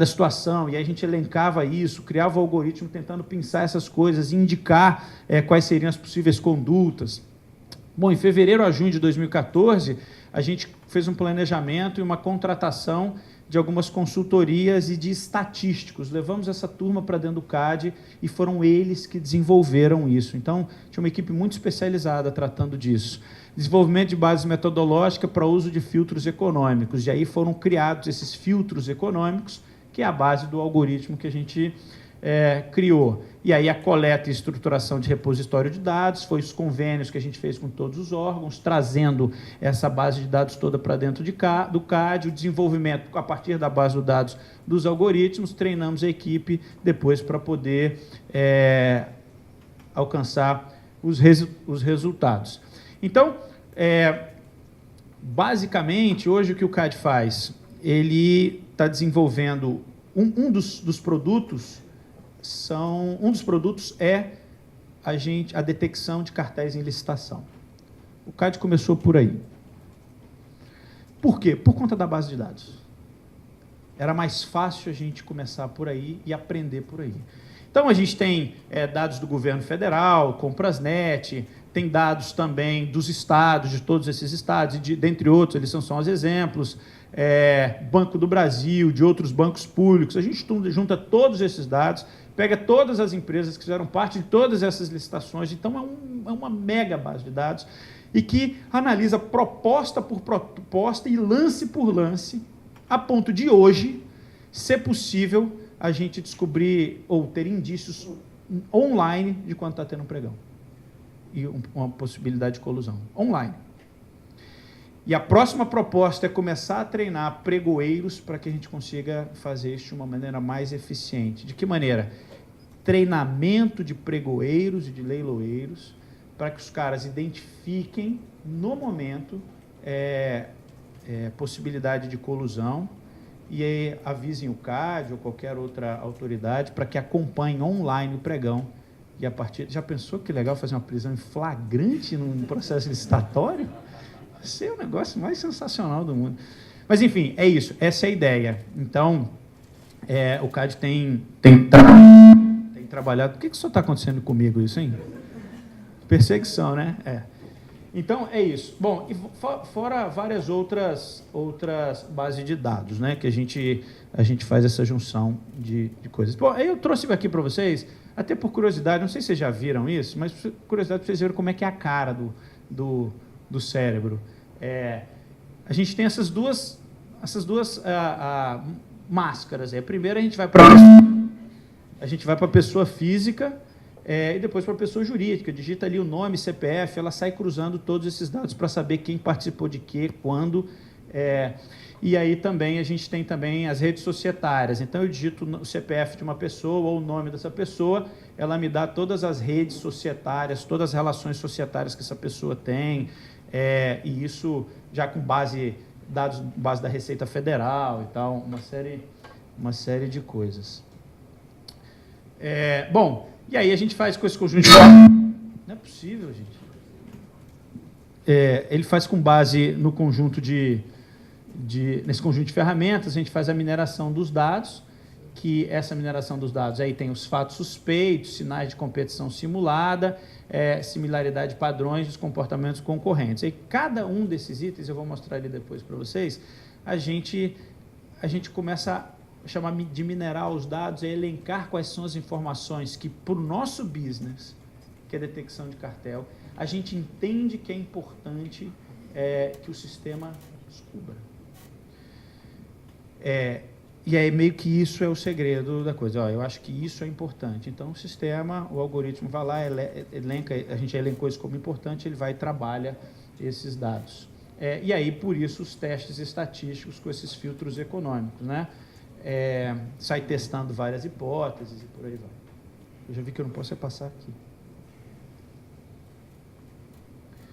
[SPEAKER 3] situação, e aí a gente elencava isso, criava o algoritmo tentando pensar essas coisas, indicar quais seriam as possíveis condutas. Bom, em fevereiro a junho de 2014, a gente fez um planejamento e uma contratação de algumas consultorias e de estatísticos. Levamos essa turma para dentro do CAD e foram eles que desenvolveram isso. Então, tinha uma equipe muito especializada tratando disso. Desenvolvimento de base metodológica para uso de filtros econômicos. E aí foram criados esses filtros econômicos, que é a base do algoritmo que a gente criou. E aí a coleta e estruturação de repositório de dados, foi os convênios que a gente fez com todos os órgãos, trazendo essa base de dados toda para dentro do CAD, o desenvolvimento a partir da base de dados dos algoritmos, treinamos a equipe depois para poder alcançar os resultados. Então, basicamente, hoje o que o CAD faz? Ele está desenvolvendo um dos produtos. Um dos produtos é a detecção de cartéis em licitação. O CAD começou por aí. Por quê? Por conta da base de dados. Era mais fácil a gente começar por aí e aprender por aí. Então, a gente tem dados do governo federal, Comprasnet, tem dados também dos estados, de todos esses estados, e dentre outros, eles são só os exemplos, Banco do Brasil, de outros bancos públicos. A gente junta todos esses dados, pega todas as empresas que fizeram parte de todas essas licitações, então é uma mega base de dados, e que analisa proposta por proposta e lance por lance, a ponto de hoje ser possível a gente descobrir ou ter indícios online de quando está tendo um pregão. E uma possibilidade de colusão. Online. E a próxima proposta é começar a treinar pregoeiros para que a gente consiga fazer isso de uma maneira mais eficiente. De que maneira? Treinamento de pregoeiros e de leiloeiros para que os caras identifiquem, no momento, possibilidade de colusão e aí avisem o CAD ou qualquer outra autoridade para que acompanhem online o pregão. E a partir... Já pensou que legal fazer uma prisão em flagrante num processo licitatório? Vai ser o negócio mais sensacional do mundo. Mas, enfim, é isso. Essa é a ideia. Então, o CAD tem trabalhado... Por que isso está acontecendo comigo, isso, hein? Perseguição, né? Então, é isso. Bom, e fora várias outras bases de dados, né? Que a gente faz essa junção de coisas. Bom, aí eu trouxe aqui para vocês, até por curiosidade, não sei se vocês já viram isso, mas por curiosidade para vocês verem como é que é a cara do cérebro. A gente tem essas duas máscaras. Primeiro a gente vai para a pessoa física e depois para a pessoa jurídica. Digita ali o nome, CPF, ela sai cruzando todos esses dados para saber quem participou de quê, quando. E aí também a gente tem também as redes societárias. Então eu digito o CPF de uma pessoa ou o nome dessa pessoa, ela me dá todas as redes societárias, todas as relações societárias que essa pessoa tem, e isso já com base da Receita Federal e tal, uma série de coisas. Bom, e aí a gente faz com esse conjunto de... Não é possível, gente. Ele faz com base no conjunto nesse conjunto de ferramentas, a gente faz a mineração dos dados, que essa mineração dos dados aí tem os fatos suspeitos, sinais de competição simulada, similaridade de padrões dos comportamentos concorrentes. Aí cada um desses itens, eu vou mostrar ele depois para vocês, a gente começa chamar de minerar os dados, é elencar quais são as informações que, para o nosso business, que é a detecção de cartel, a gente entende que é importante que o sistema descubra. E aí meio que isso é o segredo da coisa. Eu acho que isso é importante. Então o sistema, o algoritmo vai lá, elenca, a gente elencou isso como importante, ele vai e trabalha esses dados. E aí, por isso, os testes estatísticos com esses filtros econômicos, né? Sai testando várias hipóteses e por aí vai. Eu já vi que eu não posso passar aqui.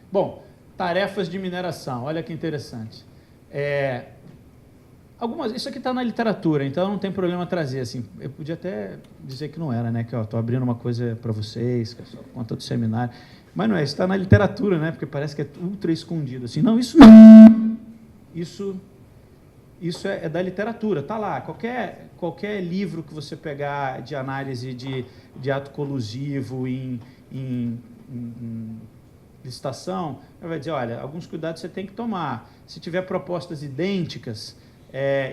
[SPEAKER 3] Bom, tarefas de mineração, olha que interessante. Isso aqui está na literatura, então não tem problema trazer. Assim, eu podia até dizer que não era, né? Que estou abrindo uma coisa para vocês, que é só conta do seminário. Mas não é, isso está na literatura, né? Porque parece que é ultra escondido. Assim, não, isso não. Isso é da literatura, está lá. Qualquer livro que você pegar de análise de ato colusivo em licitação, vai dizer, olha, alguns cuidados você tem que tomar. Se tiver propostas idênticas,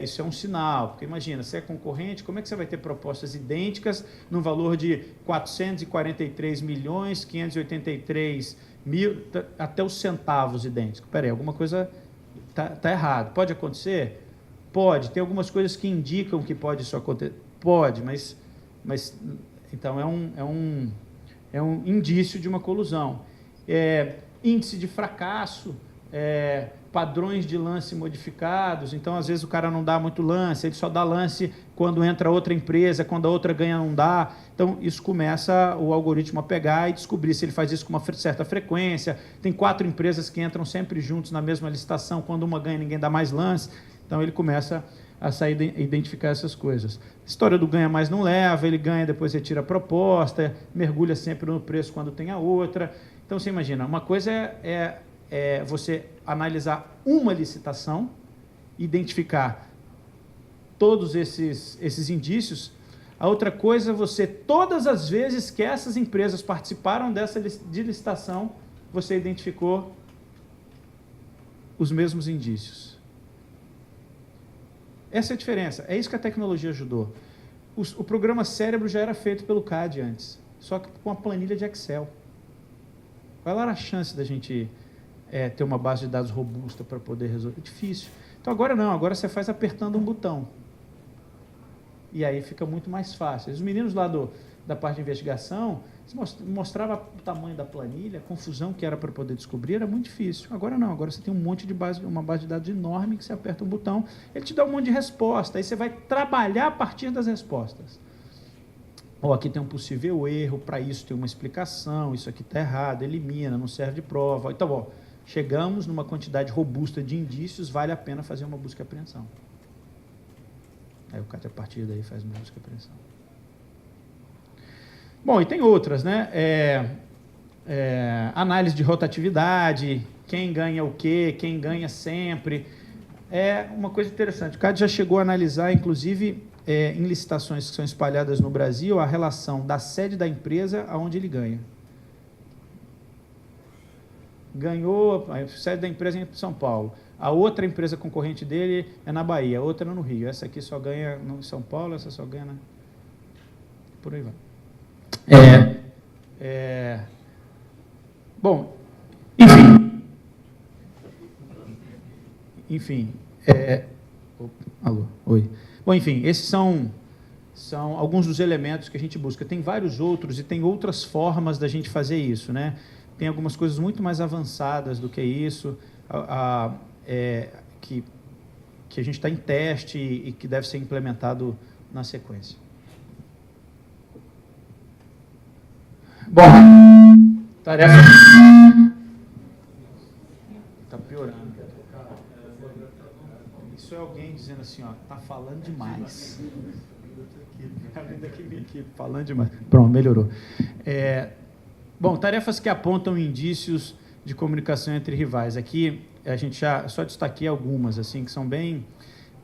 [SPEAKER 3] isso é um sinal, porque imagina, se é concorrente, como é que você vai ter propostas idênticas no valor de 443.583.000, até os centavos idênticos? Espera aí, alguma coisa está errado. Pode acontecer? Pode. Tem algumas coisas que indicam que pode isso acontecer? Pode, mas então é um indício de uma colusão. Índice de fracasso, padrões de lance modificados, então às vezes o cara não dá muito lance, ele só dá lance quando entra outra empresa, quando a outra ganha não dá, então isso começa o algoritmo a pegar e descobrir se ele faz isso com uma certa frequência. Tem 4 empresas que entram sempre juntos na mesma licitação, quando uma ganha ninguém dá mais lance, então ele começa a identificar essas coisas. A história do ganha mais não leva, ele ganha, depois retira a proposta, mergulha sempre no preço quando tem a outra. Então você imagina, uma coisa é você analisar uma licitação, identificar todos esses indícios. A outra coisa é você, todas as vezes que essas empresas participaram de licitação, você identificou os mesmos indícios. Essa é a diferença. É isso que a tecnologia ajudou. O programa Cérebro já era feito pelo CAD antes, só que com a planilha de Excel. Qual era a chance da gente ter uma base de dados robusta para poder resolver? É difícil. Então, agora não. Agora você faz apertando um botão. E aí fica muito mais fácil. Os meninos lá da parte de investigação mostrava o tamanho da planilha, a confusão que era para poder descobrir, era muito difícil. Agora não. Agora você tem uma base de dados enorme que você aperta um botão, ele te dá um monte de resposta. Aí você vai trabalhar a partir das respostas. Aqui tem um possível erro, para isso tem uma explicação, isso aqui está errado, elimina, não serve de prova. Então, chegamos numa quantidade robusta de indícios, vale a pena fazer uma busca e apreensão. Aí o cara, a partir daí, faz uma busca e apreensão. Bom, e tem outras, né? Análise de rotatividade, quem ganha o quê, quem ganha sempre. É uma coisa interessante. O CAD já chegou a analisar, inclusive, em licitações que são espalhadas no Brasil, a relação da sede da empresa aonde ele ganha. Ganhou, a sede da empresa é em São Paulo. A outra empresa concorrente dele é na Bahia, a outra no Rio. Essa aqui só ganha em São Paulo, essa só ganha por aí vai. Bom, enfim. Alô, oi. Bom, enfim, esses são alguns dos elementos que a gente busca. Tem vários outros e tem outras formas da gente fazer isso, né? Tem algumas coisas muito mais avançadas do que isso, que a gente está em teste e que deve ser implementado na sequência. Bom, tarefa... Está piorando. Isso é alguém dizendo assim, tá falando demais. Alguém daqui minha equipe falando demais. Pronto, melhorou. Bom, tarefas que apontam indícios de comunicação entre rivais. Aqui a gente só destaquei algumas, assim, que são bem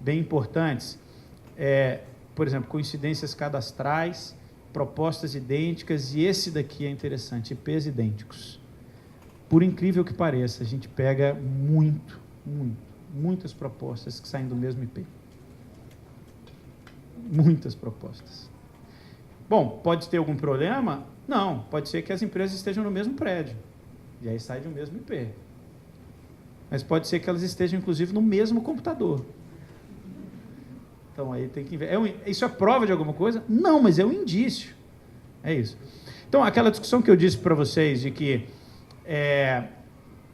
[SPEAKER 3] importantes. Por exemplo, coincidências cadastrais, propostas idênticas, e esse daqui é interessante, IPs idênticos. Por incrível que pareça, a gente pega muitas propostas que saem do mesmo IP. Muitas propostas. Bom, pode ter algum problema? Não, pode ser que as empresas estejam no mesmo prédio, e aí sai de um mesmo IP. Mas pode ser que elas estejam, inclusive, no mesmo computador. Então, aí tem que ver. Isso é prova de alguma coisa? Não, mas é um indício. É isso. Então, aquela discussão que eu disse para vocês de que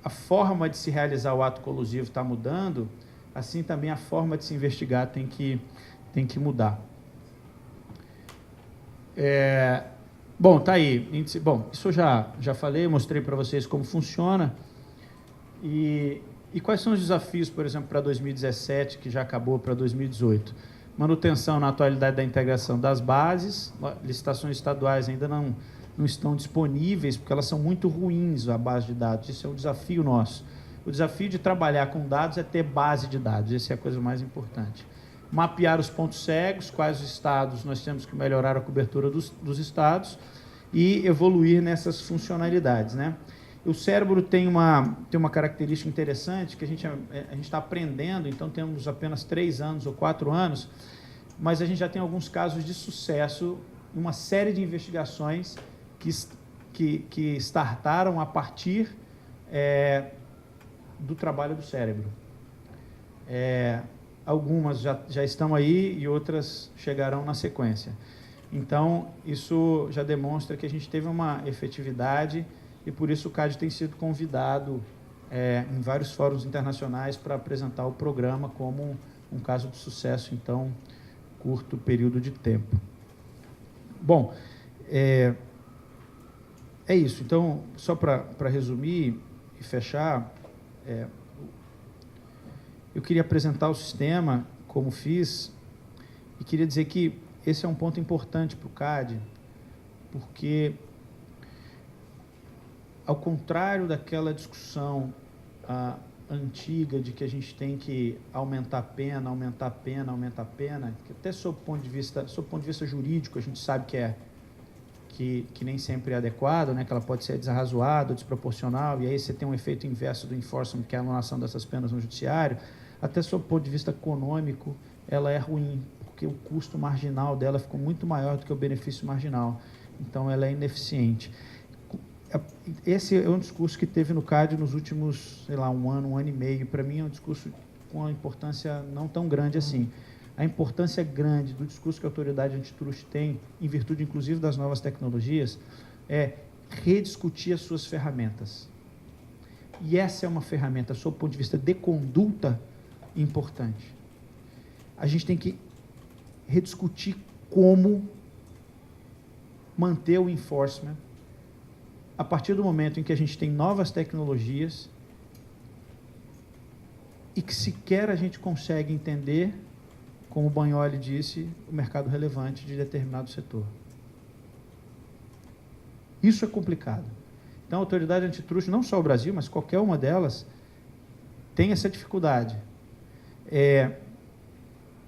[SPEAKER 3] a forma de se realizar o ato colusivo está mudando, assim também a forma de se investigar tem que mudar. Bom, tá aí. Bom, isso eu já falei, mostrei para vocês como funciona. E quais são os desafios, por exemplo, para 2017, que já acabou, para 2018? Manutenção na atualidade da integração das bases, licitações estaduais ainda não estão disponíveis, porque elas são muito ruins, a base de dados. Isso é um desafio nosso. O desafio de trabalhar com dados é ter base de dados, essa é a coisa mais importante. Mapear os pontos cegos, quais os estados nós temos que melhorar a cobertura dos estados e evoluir nessas funcionalidades, né? O cérebro tem uma característica interessante que a gente está aprendendo, então temos apenas 3 anos ou 4 anos, mas a gente já tem alguns casos de sucesso, uma série de investigações que startaram a partir do trabalho do cérebro. Algumas já estão aí e outras chegarão na sequência. Então, isso já demonstra que a gente teve uma efetividade e, por isso, o CAD tem sido convidado em vários fóruns internacionais para apresentar o programa como um caso de sucesso em tão curto período de tempo. Bom, é isso. Então, só para resumir e fechar, eu queria apresentar o sistema, como fiz, e queria dizer que esse é um ponto importante para o CAD, porque, ao contrário daquela discussão antiga de que a gente tem que aumentar a pena, que até sob ponto de vista jurídico, a gente sabe que nem sempre é adequado, né, que ela pode ser desarrazoada, desproporcional, e aí você tem um efeito inverso do enforcement, que é a anulação dessas penas no judiciário. Até sob ponto de vista econômico, ela é ruim, porque o custo marginal dela ficou muito maior do que o benefício marginal. Então, ela é ineficiente. Esse é um discurso que teve no CAD nos últimos, sei lá, um ano e meio. Para mim, é um discurso com uma importância não tão grande assim. A importância grande do discurso que a autoridade antitruste tem, em virtude, inclusive, das novas tecnologias, é rediscutir as suas ferramentas. E essa é uma ferramenta, sob o ponto de vista de conduta, importante. A gente tem que rediscutir como manter o enforcement a partir do momento em que a gente tem novas tecnologias e que sequer a gente consegue entender, como o Bagnoli disse, o mercado relevante de determinado setor. Isso é complicado. Então, a autoridade antitruste, não só o Brasil, mas qualquer uma delas, tem essa dificuldade.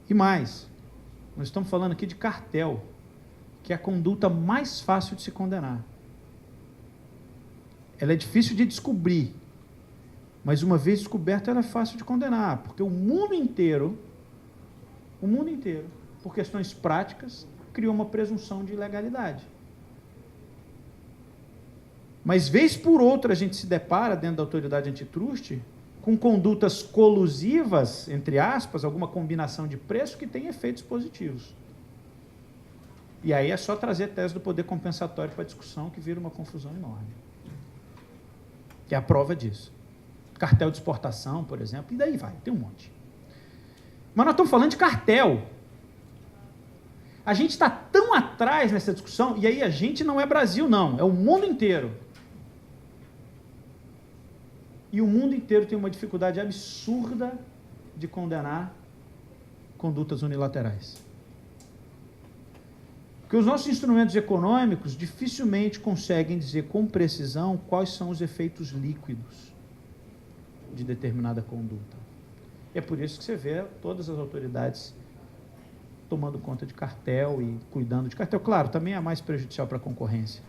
[SPEAKER 3] E mais, nós estamos falando aqui de cartel, que é a conduta mais fácil de se condenar. Ela é difícil de descobrir, mas uma vez descoberta, ela é fácil de condenar, porque o mundo inteiro, por questões práticas, criou uma presunção de ilegalidade. Mas, vez por outra, a gente se depara, dentro da autoridade antitruste, com condutas colusivas, entre aspas, alguma combinação de preço que tem efeitos positivos. E aí é só trazer a tese do poder compensatório para a discussão, que vira uma confusão enorme. Que é a prova disso. Cartel de exportação, por exemplo, e daí vai, tem um monte. Mas nós estamos falando de cartel. A gente está tão atrás nessa discussão, e aí a gente não é Brasil, não, é o mundo inteiro. E o mundo inteiro tem uma dificuldade absurda de condenar condutas unilaterais. Porque os nossos instrumentos econômicos dificilmente conseguem dizer com precisão quais são os efeitos líquidos de determinada conduta. E é por isso que você vê todas as autoridades tomando conta de cartel e cuidando de cartel. Claro, também é mais prejudicial para a concorrência.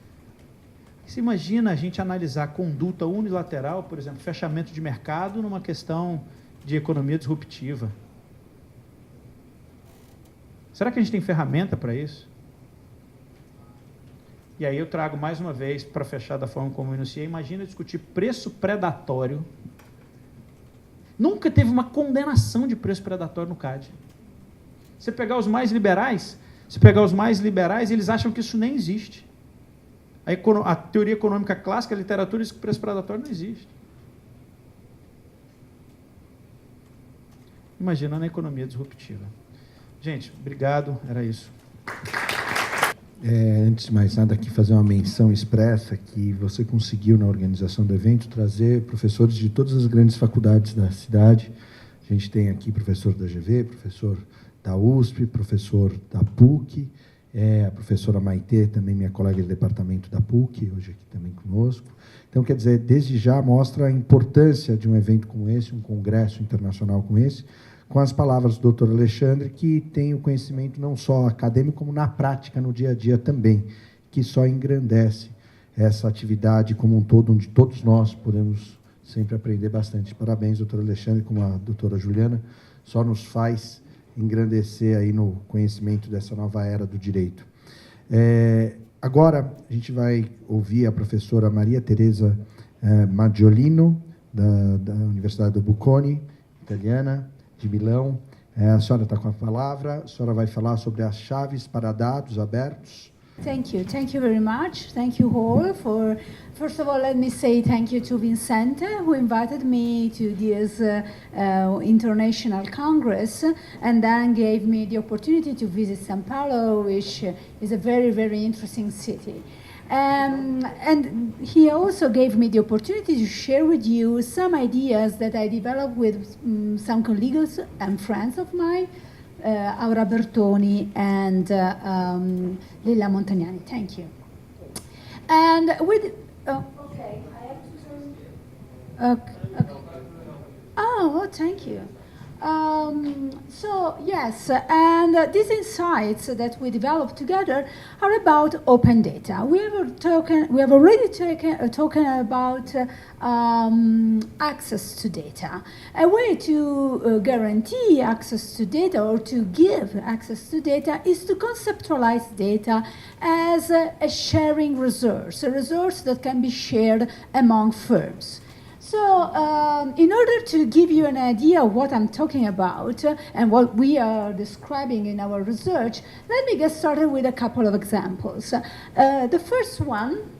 [SPEAKER 3] Você imagina a gente analisar conduta unilateral, por exemplo, fechamento de mercado numa questão de economia disruptiva. Será que a gente tem ferramenta para isso? E aí eu trago mais uma vez, para fechar da forma como eu iniciei, imagina discutir preço predatório. Nunca teve uma condenação de preço predatório no CAD. Você pegar os mais liberais, eles acham que isso nem existe. A teoria econômica clássica, a literatura, diz que preço predatório não existe. Imagina na economia disruptiva. Gente, obrigado, era isso.
[SPEAKER 1] Antes de mais nada, aqui fazer uma menção expressa que você conseguiu, na organização do evento, trazer professores de todas as grandes faculdades da cidade. A gente tem aqui professor da GV, professor da USP, professor da PUC, a professora Maitê, também minha colega de departamento da PUC, hoje aqui também conosco. Então, quer dizer, desde já mostra a importância de um evento como esse, um congresso internacional como esse, com as palavras do Dr. Alexandre, que tem o conhecimento não só acadêmico, como na prática, no dia a dia também, que só engrandece essa atividade como um todo, onde todos nós podemos sempre aprender bastante. Parabéns, Dr. Alexandre, como a doutora Juliana, só nos faz engrandecer aí no conhecimento dessa nova era do direito. Agora, a gente vai ouvir a professora Maria Teresa Maggiolino, da Universidade do Bocconi, italiana, de Milão. A senhora está com a palavra, a senhora vai falar sobre as chaves para dados abertos.
[SPEAKER 4] Thank you very much. Thank you all for, first of all, let me say thank you to Vincente, who invited me to this international congress, and then gave me the opportunity to visit São Paulo, which is a very, very interesting city. And he also gave me the opportunity to share with you some ideas that I developed with some colleagues and friends of mine, Aura Bertoni and Lilla Montagnani. Thank you. And with... okay, I have to turn... Okay. Oh, thank you. So yes, and these insights that we developed together are about open data. We have already talking about access to data. A way to guarantee access to data or to give access to data is to conceptualize data as a sharing resource, a resource that can be shared among firms. So, in order to give you an idea of what I'm talking about and what we are describing in our research, let me get started with a couple of examples. The first one,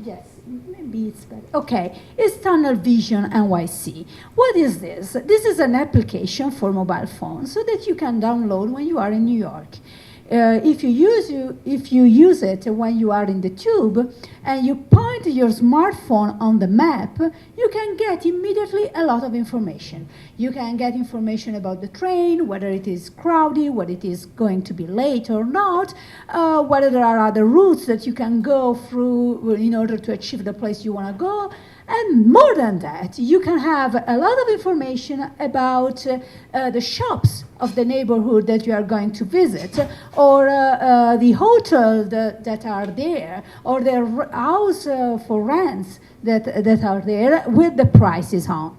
[SPEAKER 4] yes, maybe it's better. Okay, is Tunnel Vision NYC. What is this? This is an application for mobile phones so that you can download when you are in New York. If you use it when you are in the tube and you point your smartphone on the map, you can get immediately a lot of information. You can get information about the train, whether it is crowded, whether it is going to be late or not, whether there are other routes that you can go through in order to achieve the place you want to go. And more than that, you can have a lot of information about the shops of the neighborhood that you are going to visit, or the hotel that are there, or the house for rents that are there with the prices on.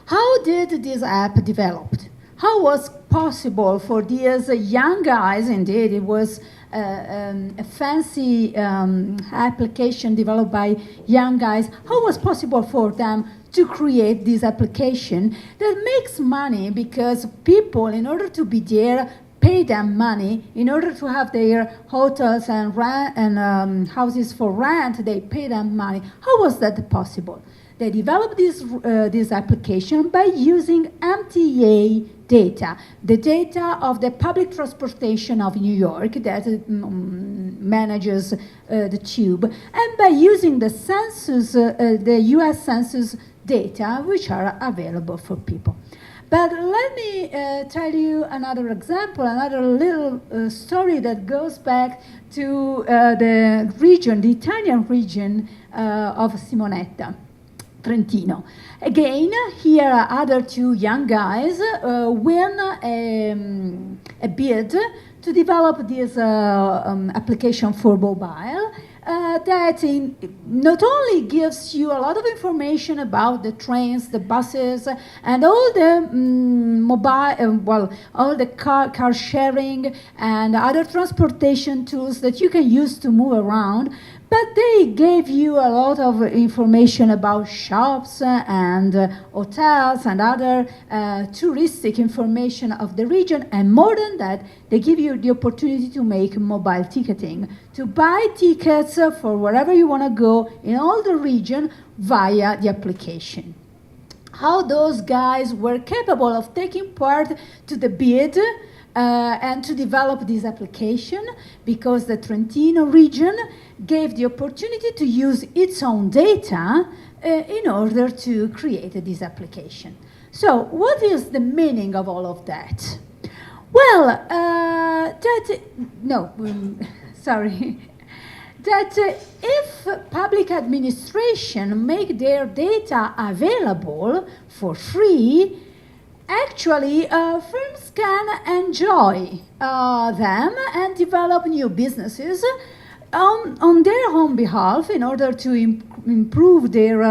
[SPEAKER 4] How did this app developed? How was possible for these young guys, indeed it was a fancy application developed by young guys, how was possible for them to create this application that makes money because people, in order to be there, pay them money. In order to have their hotels and houses for rent, they pay them money. How was that possible? They developed this application by using MTA data, the data of the public transportation of New York that manages the tube, and by using the census, the U.S. Census data, which are available for people. But let me tell you another example, another little story that goes back to the region, the Italian region of Simonetta, Trentino. Again, here are other two young guys win a bid to develop this application for mobile. that not only gives you a lot of information about the trains, the buses, and all the all the car sharing and other transportation tools that you can use to move around, but they gave you a lot of information about shops and hotels and other touristic information of the region. And more than that, they give you the opportunity to make mobile ticketing, to buy tickets for wherever you want to go in all the region via the application. How those guys were capable of taking part to the bid and to develop this application, because the Trentino region gave the opportunity to use its own data in order to create this application. So what is the meaning of all of that? Well, that if public administration make their data available for free, actually, firms can enjoy them and develop new businesses on their own behalf in order to improve their,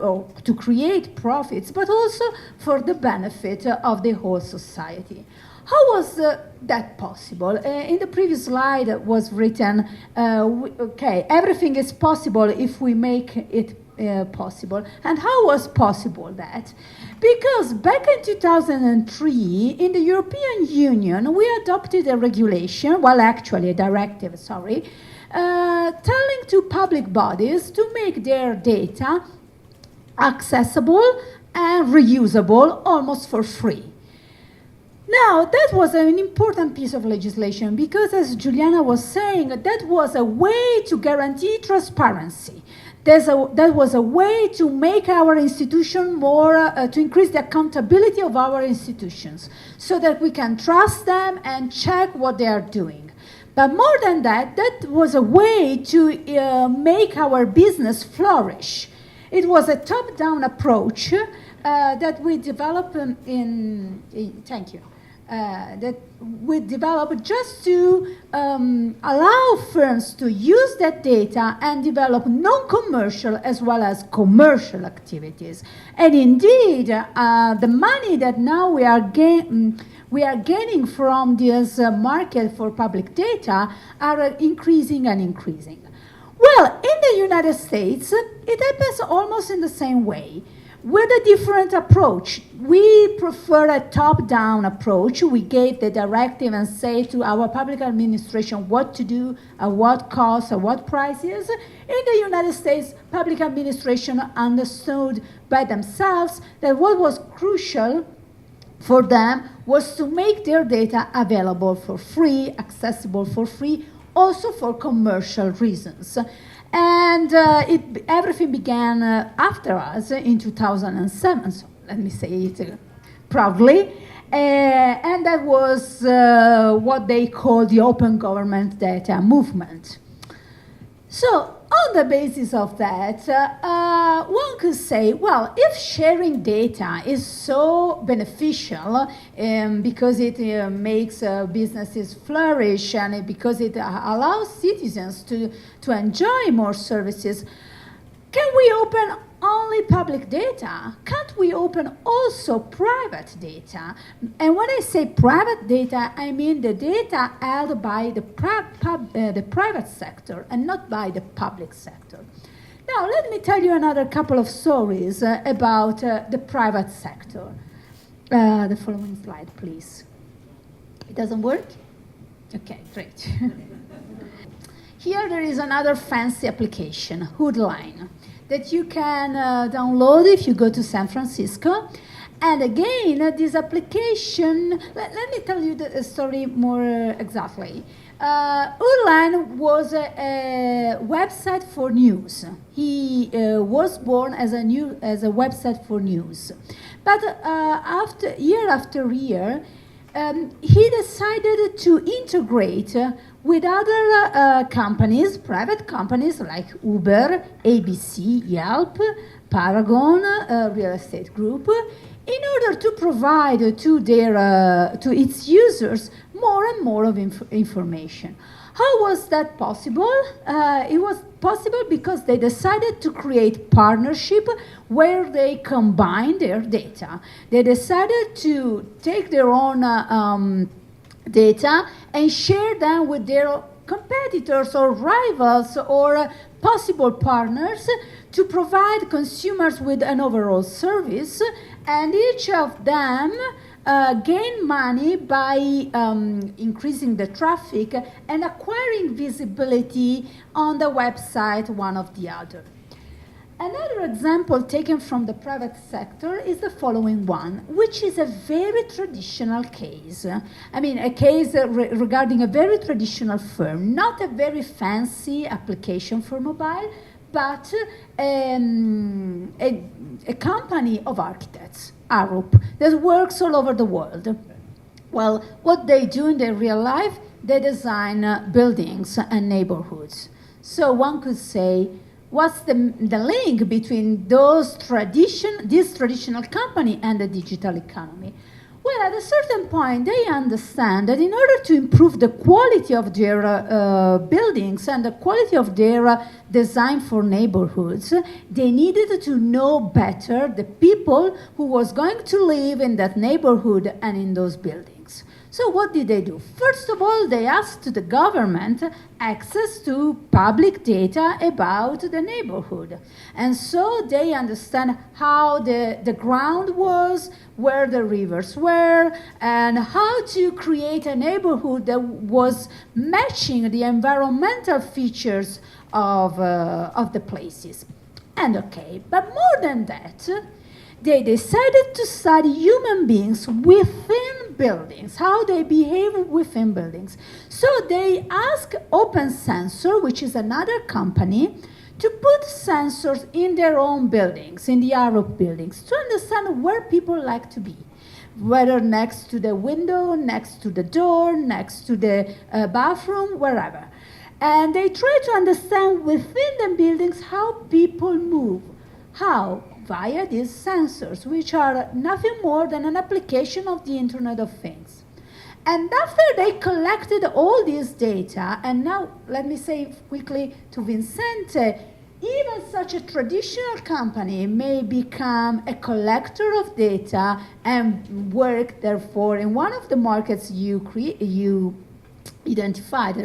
[SPEAKER 4] or to create profits, but also for the benefit of the whole society. How was that possible? In the previous slide was written, okay, everything is possible if we make it possible. And how was possible that? Because back in 2003, in the European Union, we adopted a regulation, well, actually a directive, sorry, telling to public bodies to make their data accessible and reusable almost for free. Now, that was an important piece of legislation because, as Juliana was saying, that was a way to guarantee transparency. That was a way to make our institution more, to increase the accountability of our institutions so that we can trust them and check what they are doing. But more than that, that was a way to make our business flourish. It was a top-down approach that we developed that we developed just to allow firms to use that data and develop non-commercial as well as commercial activities. And indeed, the money that now we are gaining from this market for public data are increasing and increasing. Well, in the United States, it happens almost in the same way, with a different approach. We prefer a top-down approach. We gave the directive and say to our public administration what to do, at what cost, at what prices. In the United States, public administration understood by themselves that what was crucial for them was to make their data available for free, accessible for free, also for commercial reasons. And everything began after us in 2007, so let me say it proudly. And that was what they call the Open Government Data Movement. So on the basis of that, one could say, well, if sharing data is so beneficial because it makes businesses flourish and because it allows citizens to enjoy more services, can we open only public data? Can't we open also private data? And when I say private data, I mean the data held by the private sector and not by the public sector. Now, let me tell you another couple of stories about the private sector. The following slide, please. It doesn't work? Okay, great. Here there is another fancy application, Hoodline, that you can download if you go to San Francisco. And again, this application, let me tell you the story more exactly. Hoodline was a website for news. He was born as a website for news. But year after year, he decided to integrate with other companies, private companies like Uber, ABC, Yelp, Paragon, Real Estate Group, in order to provide to its users more and more of information. How was that possible? It was possible because they decided to create partnership where they combine their data. They decided to take their own data and share them with their competitors or rivals or possible partners to provide consumers with an overall service, and each of them gain money by increasing the traffic and acquiring visibility on the website one of the other. Another example taken from the private sector is the following one, which is a very traditional case. I mean, a case regarding a very traditional firm, not a very fancy application for mobile, but a company of architects, Arup, that works all over the world. Well, what they do in their real life, they design buildings and neighborhoods. So one could say, what's the link between this traditional company and the digital economy? Well, at a certain point, they understand that in order to improve the quality of their buildings and the quality of their design for neighborhoods, they needed to know better the people who was going to live in that neighborhood and in those buildings. So what did they do? First of all, they asked the government access to public data about the neighborhood. And so they understand how the ground was, where the rivers were, and how to create a neighborhood that was matching the environmental features of the places. And okay, but more than that, they decided to study human beings within buildings, how they behave within buildings. So they asked Open Sensor, which is another company, to put sensors in their own buildings, in the Arup buildings, to understand where people like to be, whether next to the window, next to the door, next to the bathroom, wherever. And they try to understand within the buildings how people move. How? Via these sensors, which are nothing more than an application of the Internet of Things. And after they collected all this data, and now let me say quickly to Vincente, even such a traditional company may become a collector of data and work, therefore, in one of the markets you identified,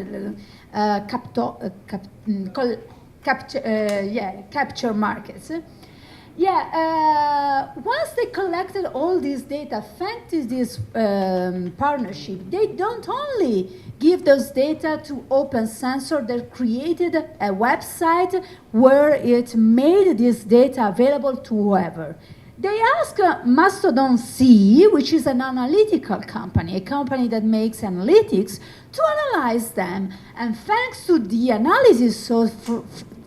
[SPEAKER 4] capture markets. Once they collected all this data, thanks to this partnership, they don't only give those data to Open Sensor, they created a website where it made this data available to whoever. They asked Mastodon C, which is an analytical company, a company that makes analytics, to analyze them. And thanks to the analysis,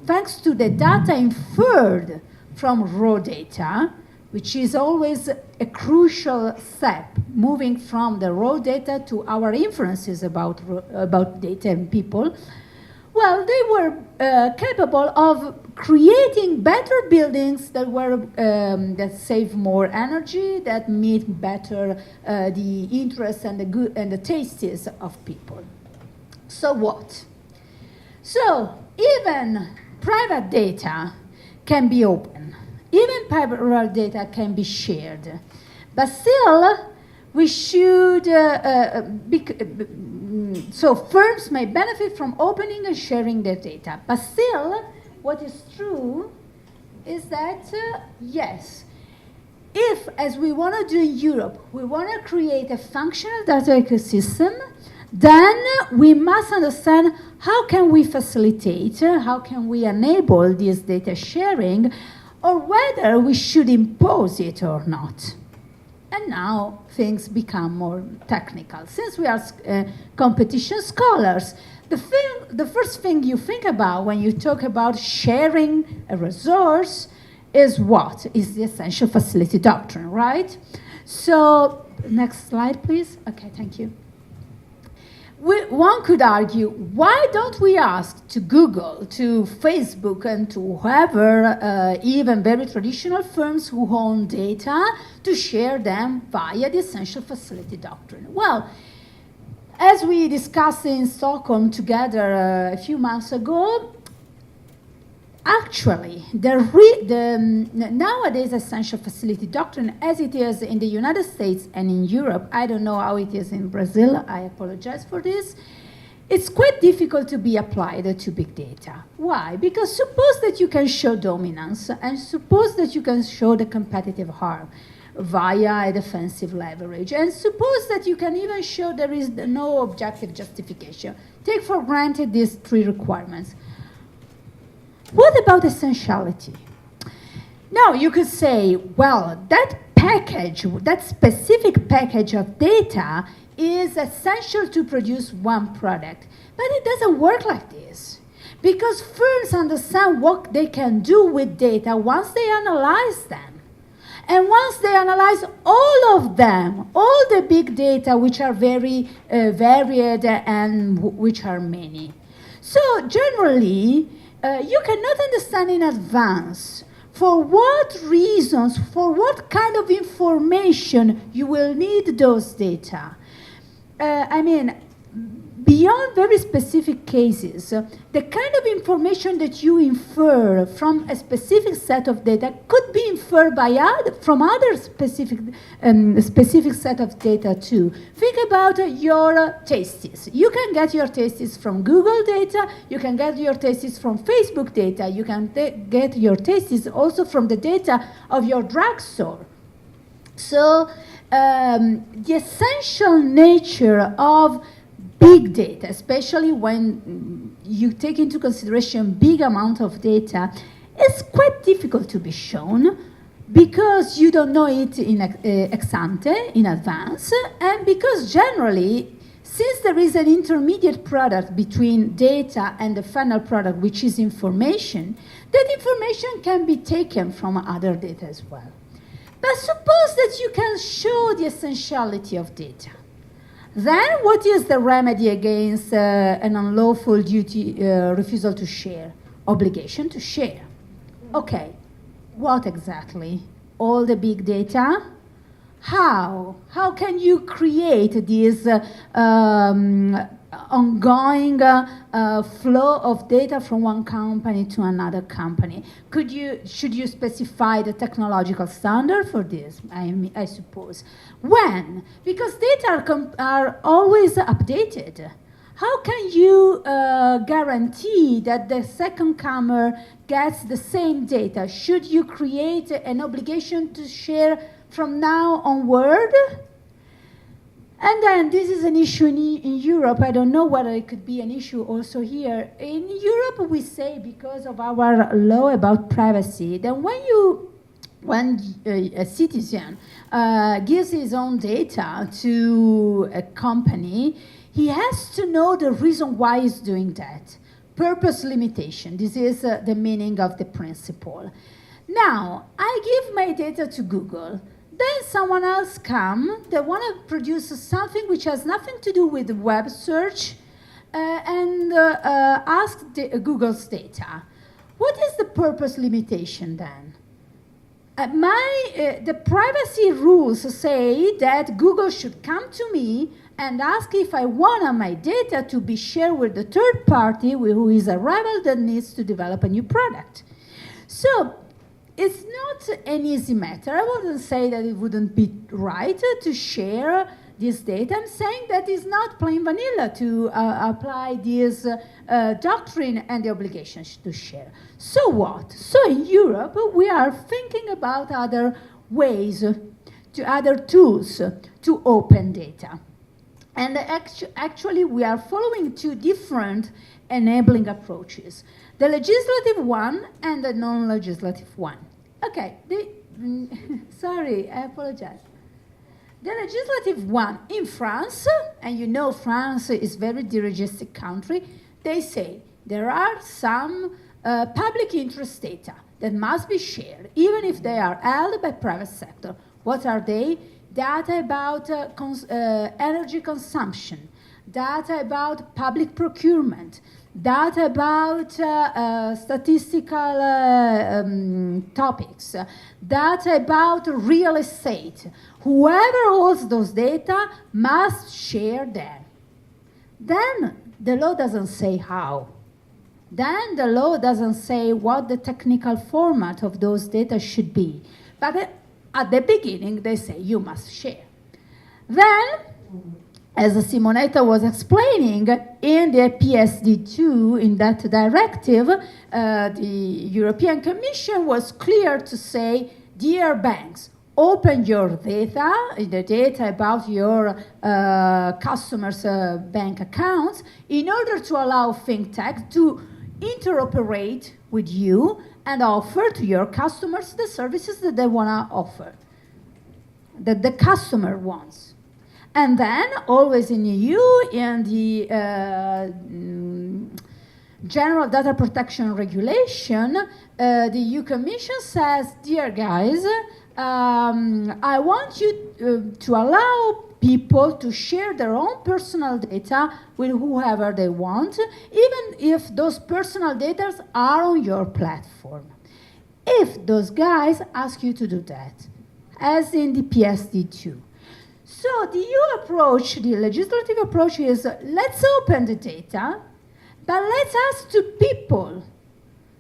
[SPEAKER 4] thanks to the data inferred from raw data, which is always a crucial step, moving from the raw data to our inferences about data and people, well, they were capable of creating better buildings that were that save more energy, that meet better the interests and the good and the tastes of people. So what? So even private data can be open. Even private data can be shared. But still, we should, so firms may benefit from opening and sharing their data. But still, what is true is that, yes, if, as we want to do in Europe, we want to create a functional data ecosystem, then we must understand how can we facilitate, how can we enable this data sharing, or whether we should impose it or not. And now things become more technical. Since we are competition scholars, the first thing you think about when you talk about sharing a resource is what? Is the essential facility doctrine, right? So, next slide, please. Okay, thank you. One could argue, why don't we ask to Google, to Facebook, and to whoever, even very traditional firms who own data, to share them via the essential facility doctrine? Well, as we discussed in Stockholm together a few months ago, Actually, nowadays essential facility doctrine, as it is in the United States and in Europe, I don't know how it is in Brazil, I apologize for this, it's quite difficult to be applied to big data. Why? Because suppose that you can show dominance, and suppose that you can show the competitive harm via a defensive leverage, and suppose that you can even show there is no objective justification. Take for granted these three requirements. What about essentiality? Now, you could say, well, that package, that specific package of data is essential to produce one product. But it doesn't work like this. Because firms understand what they can do with data once they analyze them. And once they analyze all of them, all the big data, which are very varied and which are many. So generally, you cannot understand in advance for what reasons, for what kind of information you will need those data. Beyond very specific cases, the kind of information that you infer from a specific set of data could be inferred from other specific set of data too. Think about your tastes. You can get your tastes from Google data, you can get your tastes from Facebook data, you can get your tastes also from the data of your drugstore. So the essential nature of big data, especially when you take into consideration big amount of data, is quite difficult to be shown because you don't know it in ex ante, in advance, and because generally, since there is an intermediate product between data and the final product, which is information, that information can be taken from other data as well. But suppose that you can show the essentiality of data. Then what is the remedy against an unlawful duty refusal to share? Obligation to share. Okay, what exactly? All the big data? How? How can you create this ongoing flow of data from one company to another company? Should you specify the technological standard for this? I suppose. When? Because data are always updated. How can you guarantee that the second comer gets the same data? Should you create an obligation to share from now onward? And then this is an issue in Europe. I don't know whether it could be an issue also here. In Europe, we say, because of our law about privacy, that when a citizen gives his own data to a company, he has to know the reason why he's doing that. Purpose limitation. This is the meaning of the principle. Now, I give my data to Google. Then someone else comes, they want to produce something which has nothing to do with web search and ask Google's data. What is the purpose limitation then? The privacy rules say that Google should come to me and ask if I want my data to be shared with the third party who is a rival that needs to develop a new product. So it's not an easy matter. I wouldn't say that it wouldn't be right to share this data. I'm saying that it's not plain vanilla to apply this doctrine and the obligation to share. So what? So in Europe, we are thinking about other ways, other tools to open data. And actually, we are following two different enabling approaches, the legislative one and the non-legislative one. Okay, sorry, I apologize. The legislative one in France, and you know France is a very dirigistic country, they say there are some public interest data that must be shared, even if they are held by private sector. What are they? Data about energy consumption, data about public procurement, data about statistical topics, data about real estate. Whoever holds those data must share them. Then the law doesn't say how. then the law doesn't say what the technical format of those data should be. But at the beginning, they say you must share. Then, as Simonetta was explaining, in the PSD2, in that directive, the European Commission was clear to say, dear banks, open your data, the data about your customers' bank accounts, in order to allow fintech to interoperate with you and offer to your customers the services that they want to offer, that the customer wants. And then, always in EU, in the General Data Protection Regulation, the EU Commission says, dear guys, I want you to allow people to share their own personal data with whoever they want, even if those personal data are on your platform. If those guys ask you to do that, as in the PSD2. So the EU approach, the legislative approach is, let's open the data, but let's ask to people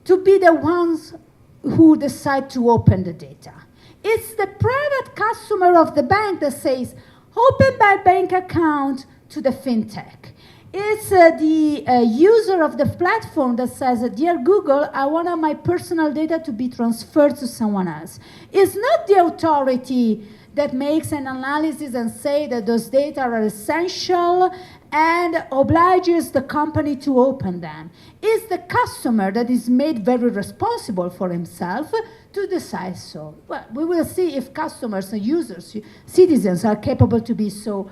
[SPEAKER 4] to be the ones who decide to open the data. It's the private customer of the bank that says, open my bank account to the fintech. It's the user of the platform that says, dear Google, I want my personal data to be transferred to someone else. It's not the authority that makes an analysis and say that those data are essential and obliges the company to open them. It's the customer that is made very responsible for himself to decide so. Well, we will see if customers and users, citizens, are capable to be so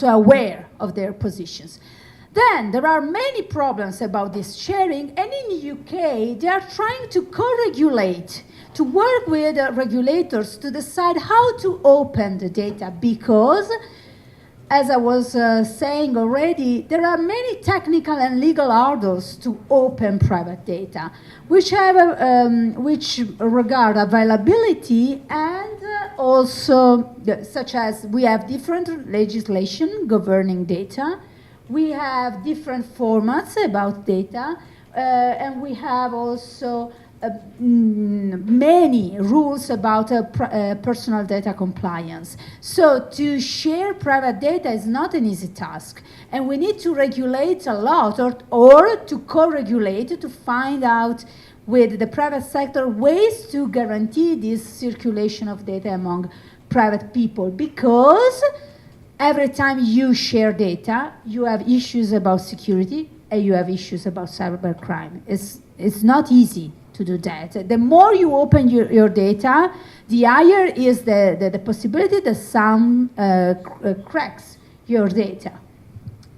[SPEAKER 4] aware of their positions. Then there are many problems about this sharing, and in the UK, they are trying to co-regulate, to work with regulators to decide how to open the data, because, as I was saying already, there are many technical and legal hurdles to open private data, which regard availability and also, such as we have different legislation governing data, we have different formats about data, and we have also many rules about personal data compliance. So to share private data is not an easy task, and we need to regulate a lot or to co-regulate to find out with the private sector ways to guarantee this circulation of data among private people, because every time you share data, you have issues about security and you have issues about cybercrime. It's not easy to do that. The more you open your data, the higher is the possibility that some cracks your data.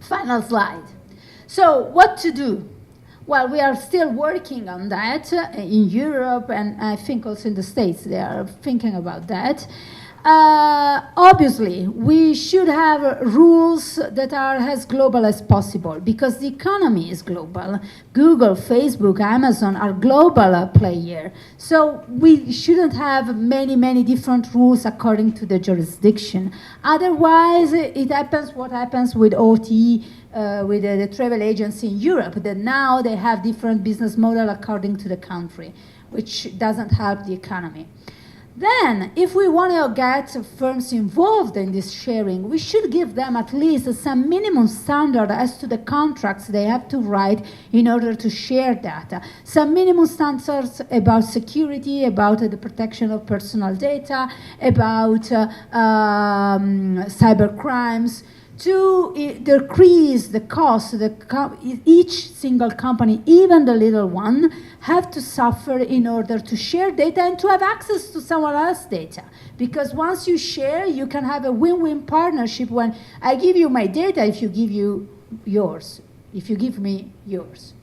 [SPEAKER 4] Final slide. So what to do? Well, we are still working on that in Europe, and I think also in the States they are thinking about that. Obviously, we should have rules that are as global as possible, because the economy is global. Google, Facebook, Amazon are global players. So we shouldn't have many different rules according to the jurisdiction. Otherwise, it happens what happens with OTE, with the travel agency in Europe, that now they have different business model according to the country, which doesn't help the economy. Then, if we want to get firms involved in this sharing, we should give them at least some minimum standard as to the contracts they have to write in order to share data. Some minimum standards about security, about the protection of personal data, about cyber crimes, to decrease the cost. Each single company, even the little one, have to suffer in order to share data and to have access to someone else's data. Because once you share, you can have a win-win partnership when I give you my data if you give you yours, if you give me yours.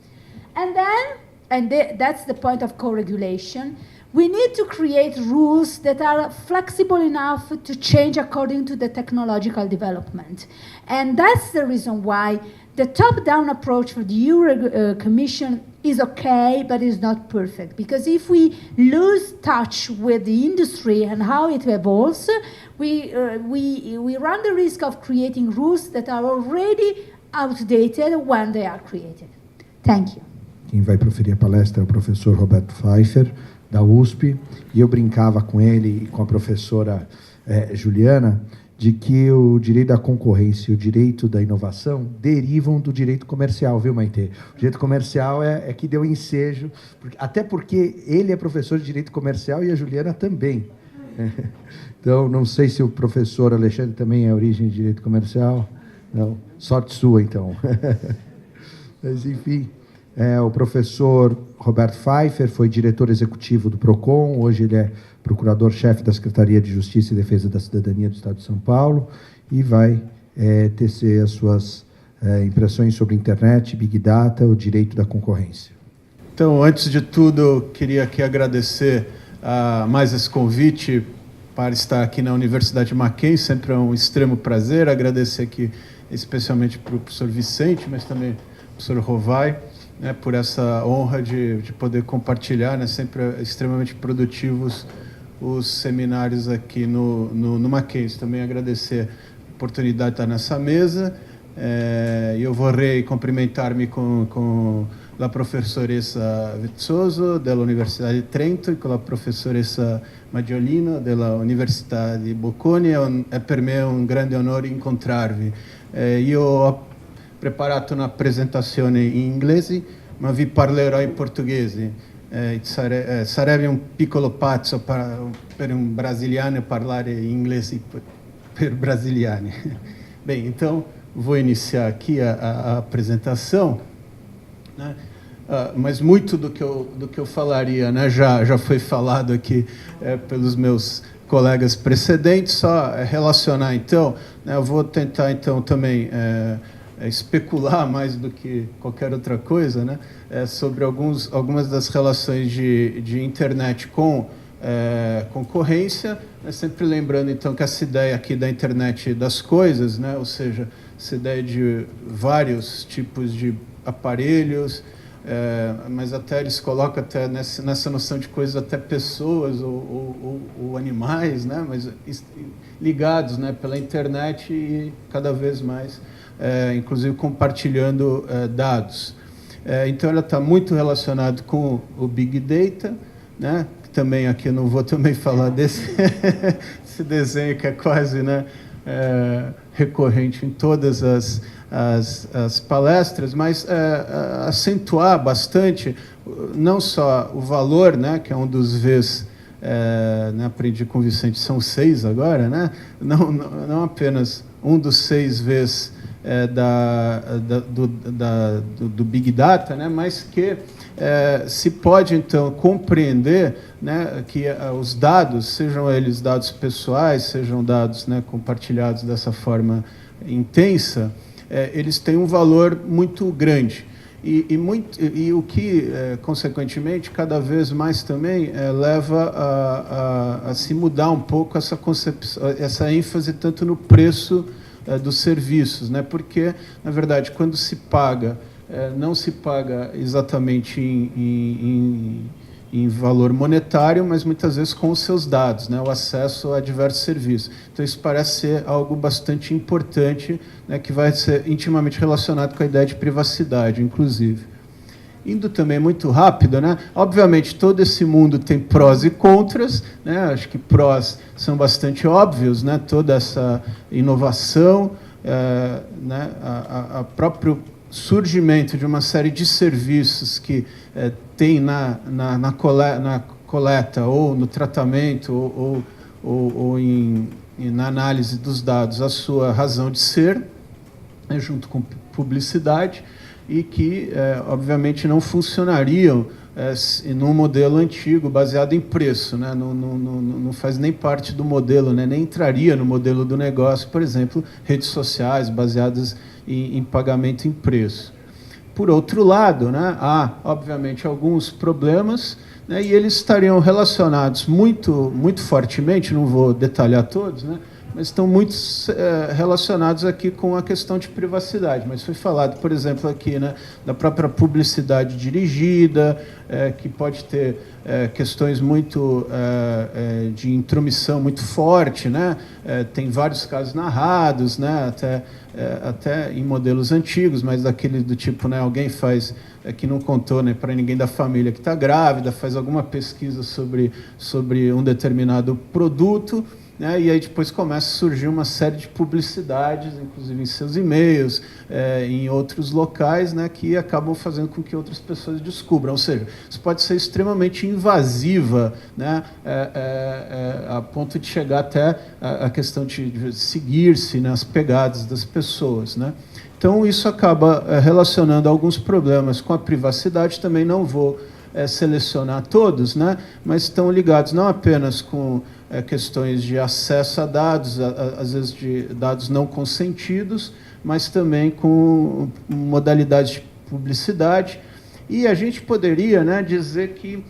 [SPEAKER 4] And then, that's the point of co-regulation, we need to create rules that are flexible enough to change according to the technological development. And that's the reason why the top-down approach for the EU Commission is okay, but is not perfect. Because if we lose touch with the industry and how it evolves, we run the risk of creating rules that are already outdated when they are created. Thank you.
[SPEAKER 1] Quem vai proferir a palestra é o professor Roberto Pfeiffer, da USP, e eu brincava com ele e com a professora Juliana, de que o direito da concorrência e o direito da inovação derivam do direito comercial, viu, Maitê? O direito comercial é que deu ensejo, até porque ele é professor de direito comercial e a Juliana também. Então, não sei se o professor Alexandre também é origem de direito comercial. Não, sorte sua, então. Mas, enfim, o professor Roberto Pfeiffer foi diretor executivo do PROCON, hoje ele é procurador-chefe da Secretaria de Justiça e Defesa da Cidadania do Estado de São Paulo, e vai tecer as suas impressões sobre internet, Big Data, o direito da concorrência.
[SPEAKER 5] Então, antes de tudo, eu queria aqui agradecer mais esse convite para estar aqui na Universidade Mackenzie, sempre é um extremo prazer, agradecer aqui especialmente para o professor Vicente, mas também para o professor Rovai, né, por essa honra de poder compartilhar, né, sempre extremamente produtivos os seminários aqui no Mackenzie. Também agradecer a oportunidade de estar nessa mesa. Eu vou cumprimentar-me com a professoressa Vezzoso, da Universidade de Trento, e com a professoressa Maggiolino, da Universidade di Bocconi. É per me um grande onore incontrarvi. Io ho preparato una presentazione in inglese, ma vi parlerò in portoghese. Sarebbe un piccolo pazzo per un brasiliano parlare inglese per brasiliani. Bem, então vou iniciar aqui a apresentação, né? Mas muito do que eu falaria, né, já foi falado aqui pelos meus colegas precedentes. Só relacionar, então, né, eu vou tentar então também especular mais do que qualquer outra coisa, né, sobre algumas das relações de internet com concorrência, né, sempre lembrando então que essa ideia aqui da internet das coisas, né, ou seja, essa ideia de vários tipos de aparelhos, mas até eles colocam até nessa noção de coisas até pessoas ou animais, né, mas ligados, né, pela internet e cada vez mais inclusive compartilhando dados. Então ela está muito relacionada com o Big Data, né, que também aqui eu não vou também falar desse esse desenho que é quase, né, recorrente em todas as palestras, mas acentuar bastante não só o valor, né, que é um dos Vs, né, aprendi com o Vicente, são 6 agora, né, não apenas um dos 6 Vs do Big Data, né, mas que se pode, então, compreender, né, que os dados, sejam eles dados pessoais, sejam dados, né, compartilhados dessa forma intensa, eles têm um valor muito grande. E o que, consequentemente, cada vez mais também leva a se mudar um pouco essa concepção, essa ênfase tanto no preço dos serviços, né? Porque, na verdade, quando se paga, não se paga exatamente em valor monetário, mas muitas vezes com os seus dados, né? O acesso a diversos serviços. Então, isso parece ser algo bastante importante, né? Que vai ser intimamente relacionado com a ideia de privacidade, inclusive. Indo também muito rápido, né? Obviamente, todo esse mundo tem prós e contras, né? Acho que prós são bastante óbvios, né? Toda essa inovação, né? A próprio surgimento de uma série de serviços que tem na coleta ou no tratamento ou na análise dos dados a sua razão de ser, né? Junto com publicidade, e que, obviamente, não funcionariam num modelo antigo, baseado em preço, né? Não faz nem parte do modelo, né? Nem entraria no modelo do negócio, por exemplo, redes sociais baseadas em pagamento em preço. Por outro lado, né, há, obviamente, alguns problemas, né, e eles estariam relacionados muito fortemente, não vou detalhar todos, né, mas estão muito relacionados aqui com a questão de privacidade. Mas foi falado, por exemplo, aqui, né, da própria publicidade dirigida, que pode ter questões muito de intromissão muito forte, né? Tem vários casos narrados, né, até em modelos antigos, mas daquele do tipo, né, alguém faz que não contou, né, para ninguém da família que está grávida, faz alguma pesquisa sobre um determinado produto, né, e aí depois começa a surgir uma série de publicidades, inclusive em seus e-mails, em outros locais, né, que acabam fazendo com que outras pessoas descubram. Ou seja, isso pode ser extremamente invasiva, né, a ponto de chegar até a questão de seguir-se nas pegadas das pessoas, né. Então, isso acaba relacionando alguns problemas com a privacidade. Também não vou selecionar todos, né, mas estão ligados não apenas com questões de acesso a dados, às vezes de dados não consentidos, mas também com modalidades de publicidade. E a gente poderia, né, dizer que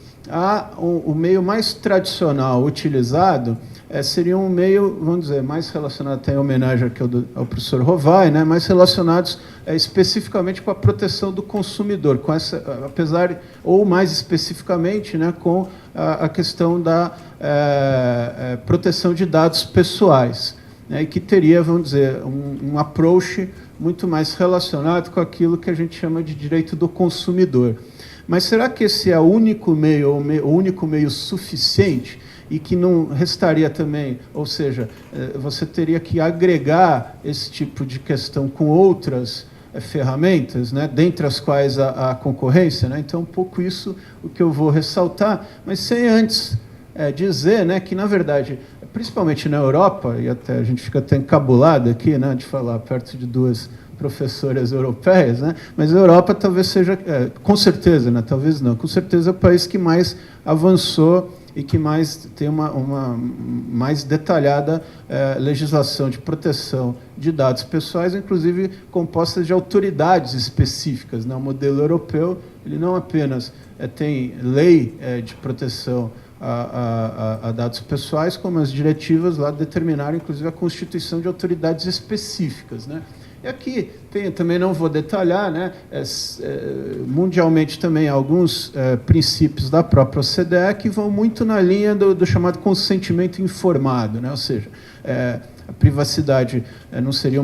[SPEAKER 5] o meio mais tradicional utilizado seria um meio, vamos dizer, mais relacionado, até em homenagem aqui ao professor Rovai, né, mais relacionados especificamente com a proteção do consumidor, com ou mais especificamente, né, com a questão da proteção de dados pessoais, né, e que teria, vamos dizer, um approach muito mais relacionado com aquilo que a gente chama de direito do consumidor. Mas será que esse é o único meio, o único meio suficiente? E que não restaria também, ou seja, você teria que agregar esse tipo de questão com outras ferramentas, né, dentre as quais a concorrência, né? Então, um pouco isso o que eu vou ressaltar, mas sem antes dizer, né, que, na verdade, principalmente na Europa, e até a gente fica até encabulado aqui, né, de falar perto de duas professoras europeias, né, mas a Europa talvez seja, com certeza, né, talvez não, com certeza é o país que mais avançou e que mais tem uma mais detalhada legislação de proteção de dados pessoais, inclusive composta de autoridades específicas, né? O modelo europeu, ele não apenas tem lei de proteção a dados pessoais, como as diretivas lá determinaram, inclusive, a constituição de autoridades específicas, né? E aqui também não vou detalhar, né, mundialmente também alguns princípios da própria OCDE que vão muito na linha do chamado consentimento informado, né? Ou seja, a privacidade não seria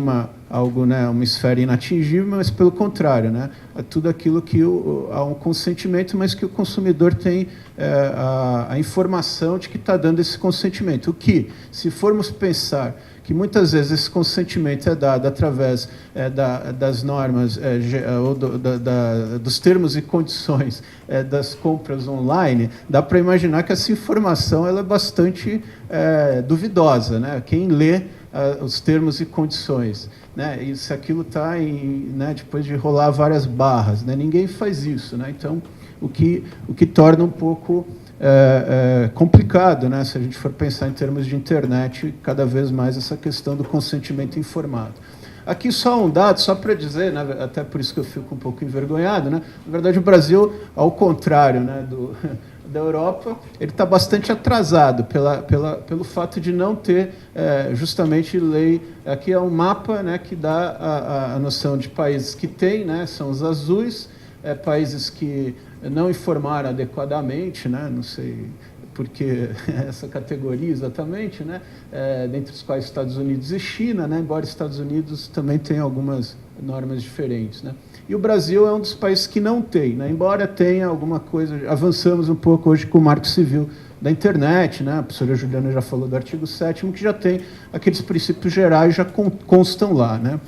[SPEAKER 5] algo, né, uma esfera inatingível, mas pelo contrário, né, é tudo aquilo que há um consentimento, mas que o consumidor tem a informação de que está dando esse consentimento. O que, se formos pensar que muitas vezes esse consentimento é dado através das normas, ou dos termos e condições das compras online, dá para imaginar que essa informação ela é bastante duvidosa, né? Quem lê os termos e condições, né? E se aquilo está né, depois de rolar várias barras, né? Ninguém faz isso, né? Então, o que torna um pouco complicado, né, se a gente for pensar em termos de internet, cada vez mais essa questão do consentimento informado. Aqui só um dado, só para dizer, né, até por isso que eu fico um pouco envergonhado, né, na verdade o Brasil, ao contrário, né, da Europa, ele está bastante atrasado pelo fato de não ter justamente lei. Aqui é um mapa, né, que dá a noção de países que tem, né, são os azuis, países que não informaram adequadamente, né, não sei por que essa categoria exatamente, né, dentre os quais Estados Unidos e China, né, embora Estados Unidos também tenha algumas normas diferentes, né. E o Brasil é um dos países que não tem, né, embora tenha alguma coisa, avançamos um pouco hoje com o Marco Civil da internet, né, a professora Juliana já falou do artigo 7º, que já tem aqueles princípios gerais, já constam lá, né.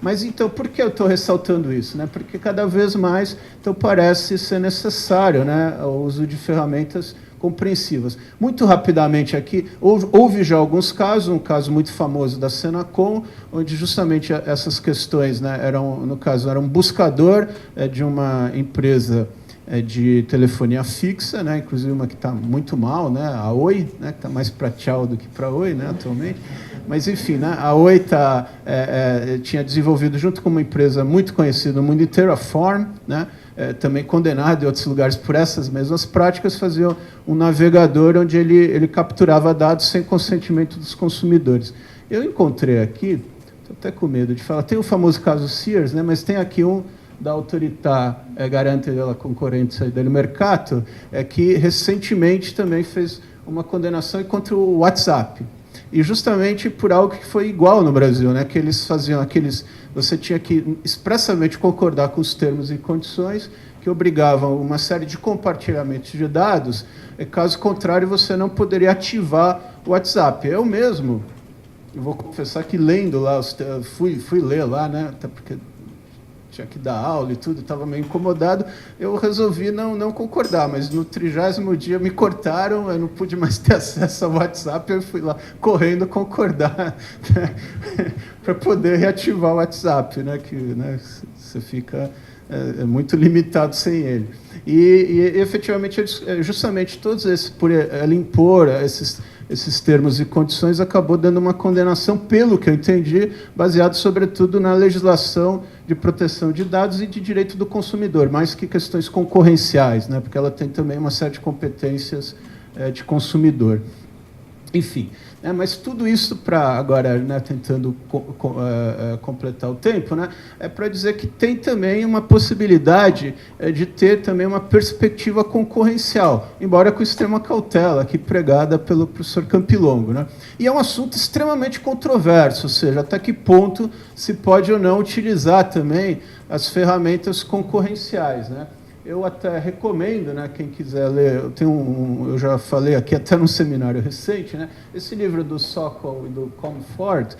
[SPEAKER 5] Mas, então, por que eu estou ressaltando isso? Né? Porque cada vez mais então, parece ser necessário, né, o uso de ferramentas compreensivas. Muito rapidamente aqui, houve já alguns casos, um caso muito famoso da Senacom, onde justamente essas questões, né, no caso, era um buscador de uma empresa de telefonia fixa, né, inclusive uma que está muito mal, né, a Oi, né, que está mais para tchau do que para Oi, né, atualmente. Mas, enfim, né, a Oi tinha desenvolvido, junto com uma empresa muito conhecida no mundo inteiro, a Form, né, também condenada em outros lugares por essas mesmas práticas, fazia um navegador onde ele capturava dados sem consentimento dos consumidores. Eu encontrei aqui, estou até com medo de falar, tem o famoso caso Sears, né, mas tem aqui um da Autorità Garante della Concorrenza e del Mercato, que recentemente também fez uma condenação contra o WhatsApp. E justamente por algo que foi igual no Brasil, né, que eles faziam você tinha que expressamente concordar com os termos e condições que obrigavam uma série de compartilhamentos de dados, e caso contrário você não poderia ativar o WhatsApp. Eu mesmo, vou confessar que lendo lá, fui ler lá, né, até porque tinha que dar aula e tudo, estava meio incomodado, eu resolvi não concordar, mas no 30º dia me cortaram, eu não pude mais ter acesso ao WhatsApp, eu fui lá correndo concordar, né, para poder reativar o WhatsApp, né, que, né, você fica muito limitado sem ele. E efetivamente, justamente todos esses, por ela impor esses termos e condições, acabou dando uma condenação, pelo que eu entendi, baseado sobretudo na legislação de proteção de dados e de direito do consumidor, mais que questões concorrenciais, né, porque ela tem também uma série de competências de consumidor. Enfim, mas tudo isso para agora, né, tentando completar o tempo, né, é para dizer que tem também uma possibilidade de ter também uma perspectiva concorrencial, embora com extrema cautela, aqui pregada pelo professor Campilongo, né. E é um assunto extremamente controverso, ou seja, até que ponto se pode ou não utilizar também as ferramentas concorrenciais, né. Eu até recomendo, né, quem quiser ler, eu já falei aqui até num seminário recente, né, esse livro do Sokol e do Comfort,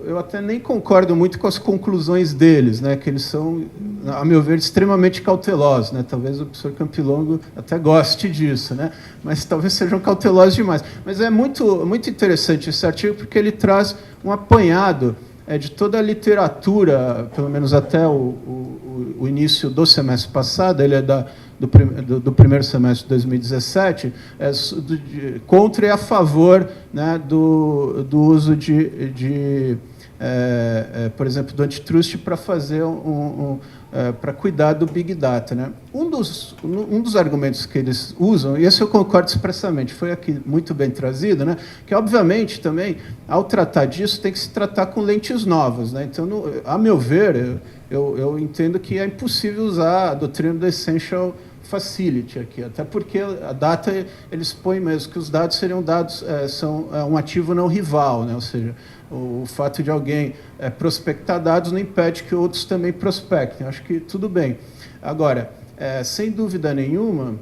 [SPEAKER 5] eu até nem concordo muito com as conclusões deles, né, que eles são, a meu ver, extremamente cautelosos, né, talvez o professor Campilongo até goste disso, né, mas talvez sejam cautelosos demais. Mas é muito interessante esse artigo, porque ele traz um apanhado de toda a literatura, pelo menos até o início do semestre passado, ele é do primeiro semestre de 2017, contra e a favor, né, do uso por exemplo, do antitrust para fazer para cuidar do Big Data, né? Um dos argumentos que eles usam, e esse eu concordo expressamente, foi aqui muito bem trazido, né? Que, obviamente, também, ao tratar disso, tem que se tratar com lentes novas, né? Então, a meu ver, eu entendo que é impossível usar a doutrina do Essential Facility aqui, até porque a data, eles põem mesmo que os dados seriam dados, são um ativo não rival, né? Ou seja, o fato de alguém prospectar dados não impede que outros também prospectem. Acho que tudo bem. Agora, sem dúvida nenhuma,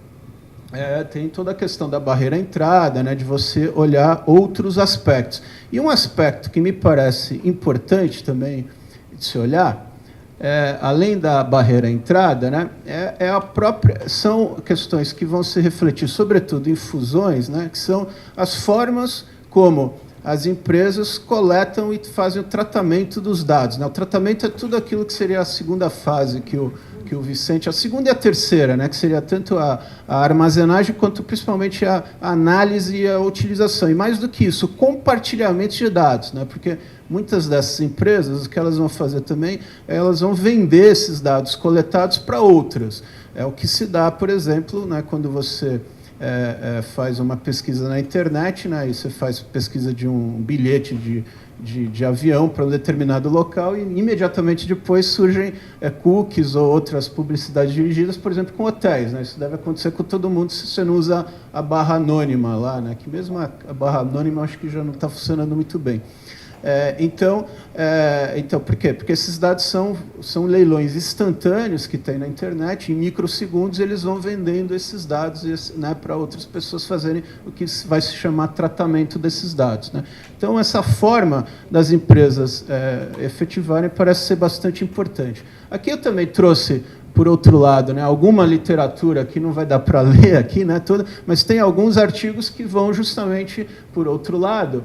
[SPEAKER 5] tem toda a questão da barreira à entrada, né, de você olhar outros aspectos. E um aspecto que me parece importante também de se olhar, além da barreira à entrada, né, são questões que vão se refletir, sobretudo, em fusões, né, que são as formas como as empresas coletam e fazem o tratamento dos dados, né? O tratamento é tudo aquilo que seria a segunda fase que o Vicente... A segunda e a terceira, né? Que seria tanto a armazenagem quanto, principalmente, a análise e a utilização. E, mais do que isso, o compartilhamento de dados, né? Porque muitas dessas empresas, o que elas vão fazer também, elas vão vender esses dados coletados para outras. É o que se dá, por exemplo, né, quando você... faz uma pesquisa na internet, né, e você faz pesquisa de um bilhete de avião para um determinado local e imediatamente depois surgem cookies ou outras publicidades dirigidas, por exemplo, com hotéis, né? Isso deve acontecer com todo mundo se você não usa a barra anônima lá, né? Que mesmo a barra anônima acho que já não está funcionando muito bem. Então, por quê? Porque esses dados são leilões instantâneos que tem na internet, em microsegundos eles vão vendendo esses dados, né, para outras pessoas fazerem o que vai se chamar tratamento desses dados, né? Então, essa forma das empresas efetivarem parece ser bastante importante. Aqui eu também trouxe, por outro lado, né, alguma literatura que não vai dar para ler aqui, né, toda, mas tem alguns artigos que vão justamente, por outro lado,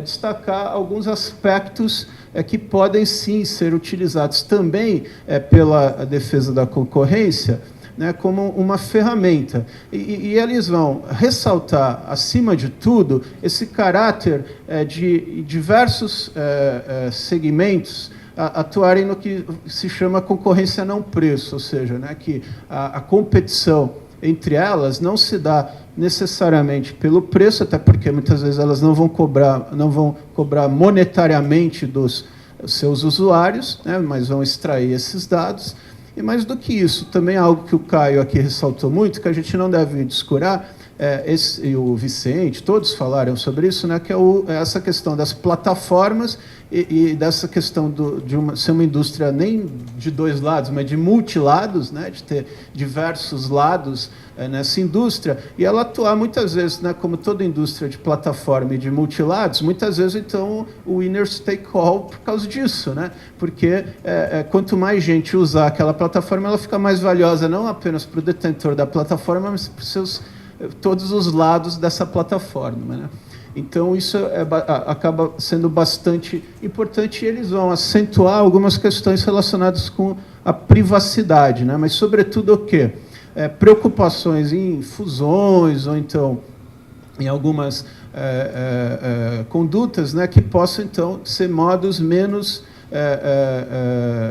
[SPEAKER 5] destacar alguns aspectos que podem, sim, ser utilizados também pela defesa da concorrência, né, como uma ferramenta. E eles vão ressaltar, acima de tudo, esse caráter de diversos segmentos atuarem no que se chama concorrência não preço, ou seja, né, que a competição entre elas não se dá necessariamente pelo preço, até porque muitas vezes elas não vão cobrar monetariamente dos seus usuários, né, mas vão extrair esses dados. E mais do que isso, também algo que o Caio aqui ressaltou muito, que a gente não deve descurar, e o Vicente, todos falaram sobre isso, né, que é essa questão das plataformas e dessa questão de ser uma indústria nem de dois lados, mas de multilados, né, de ter diversos lados nessa indústria, e ela atuar muitas vezes, né, como toda indústria de plataforma e de multilados, muitas vezes, então, o winner take all por causa disso, né, porque quanto mais gente usar aquela plataforma, ela fica mais valiosa, não apenas para o detentor da plataforma, mas para todos os lados dessa plataforma, né? Então, isso acaba sendo bastante importante, e eles vão acentuar algumas questões relacionadas com a privacidade, né? Mas, sobretudo, o quê? Preocupações em fusões, ou então em algumas condutas, né, que possam, então, ser modos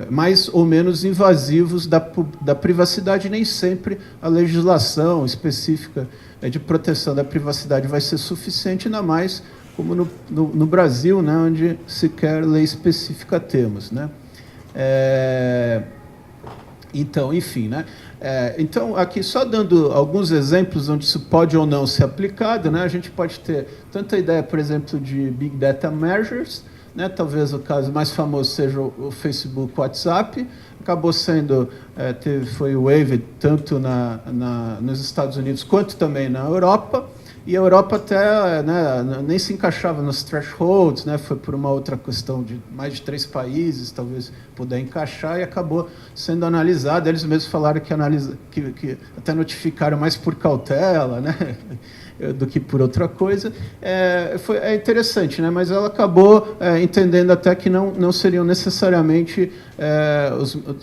[SPEAKER 5] mais ou menos invasivos da privacidade. Nem sempre a legislação específica de proteção da privacidade vai ser suficiente, ainda mais como no Brasil, né, onde sequer lei específica temos, né? Então, enfim, né? Então, aqui só dando alguns exemplos onde isso pode ou não ser aplicado, né? A gente pode ter tanto a ideia, por exemplo, de Big Data Measures, né? Talvez o caso mais famoso seja o Facebook, o WhatsApp. Acabou sendo, foi waived tanto nos Estados Unidos quanto também na Europa. E a Europa até, né, nem se encaixava nos thresholds, né, foi por uma outra questão de mais de 3 países, talvez puder encaixar, e acabou sendo analisada. Eles mesmos falaram que até notificaram mais por cautela, né, do que por outra coisa. É interessante, né, mas ela acabou entendendo até que não seriam necessariamente,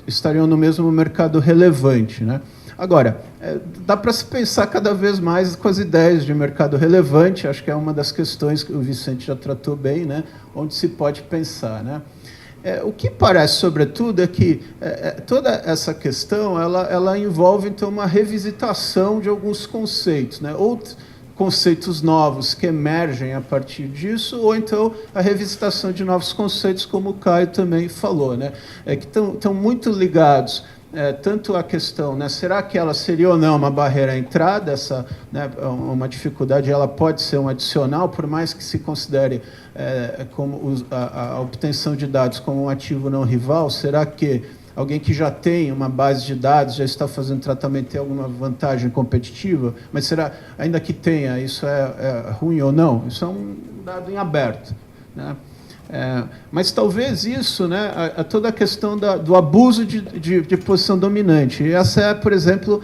[SPEAKER 5] estariam no mesmo mercado relevante, né. Agora, dá para se pensar cada vez mais com as ideias de mercado relevante. Acho que é uma das questões que o Vicente já tratou bem, né? Onde se pode pensar, né? O que parece, sobretudo, é que toda essa questão ela envolve, então, uma revisitação de alguns conceitos, né? Ou conceitos novos que emergem a partir disso, ou então a revisitação de novos conceitos, como o Caio também falou, né? Que estão muito ligados tanto a questão, né, será que ela seria ou não uma barreira à entrada, né, uma dificuldade, ela pode ser um adicional, por mais que se considere como a obtenção de dados como um ativo não rival. Será que alguém que já tem uma base de dados, já está fazendo tratamento, tem alguma vantagem competitiva? Mas será, ainda que tenha, isso é ruim ou não? Isso é um dado em aberto, né? Mas talvez isso, né, toda a questão do abuso de posição dominante. E essa é, por exemplo,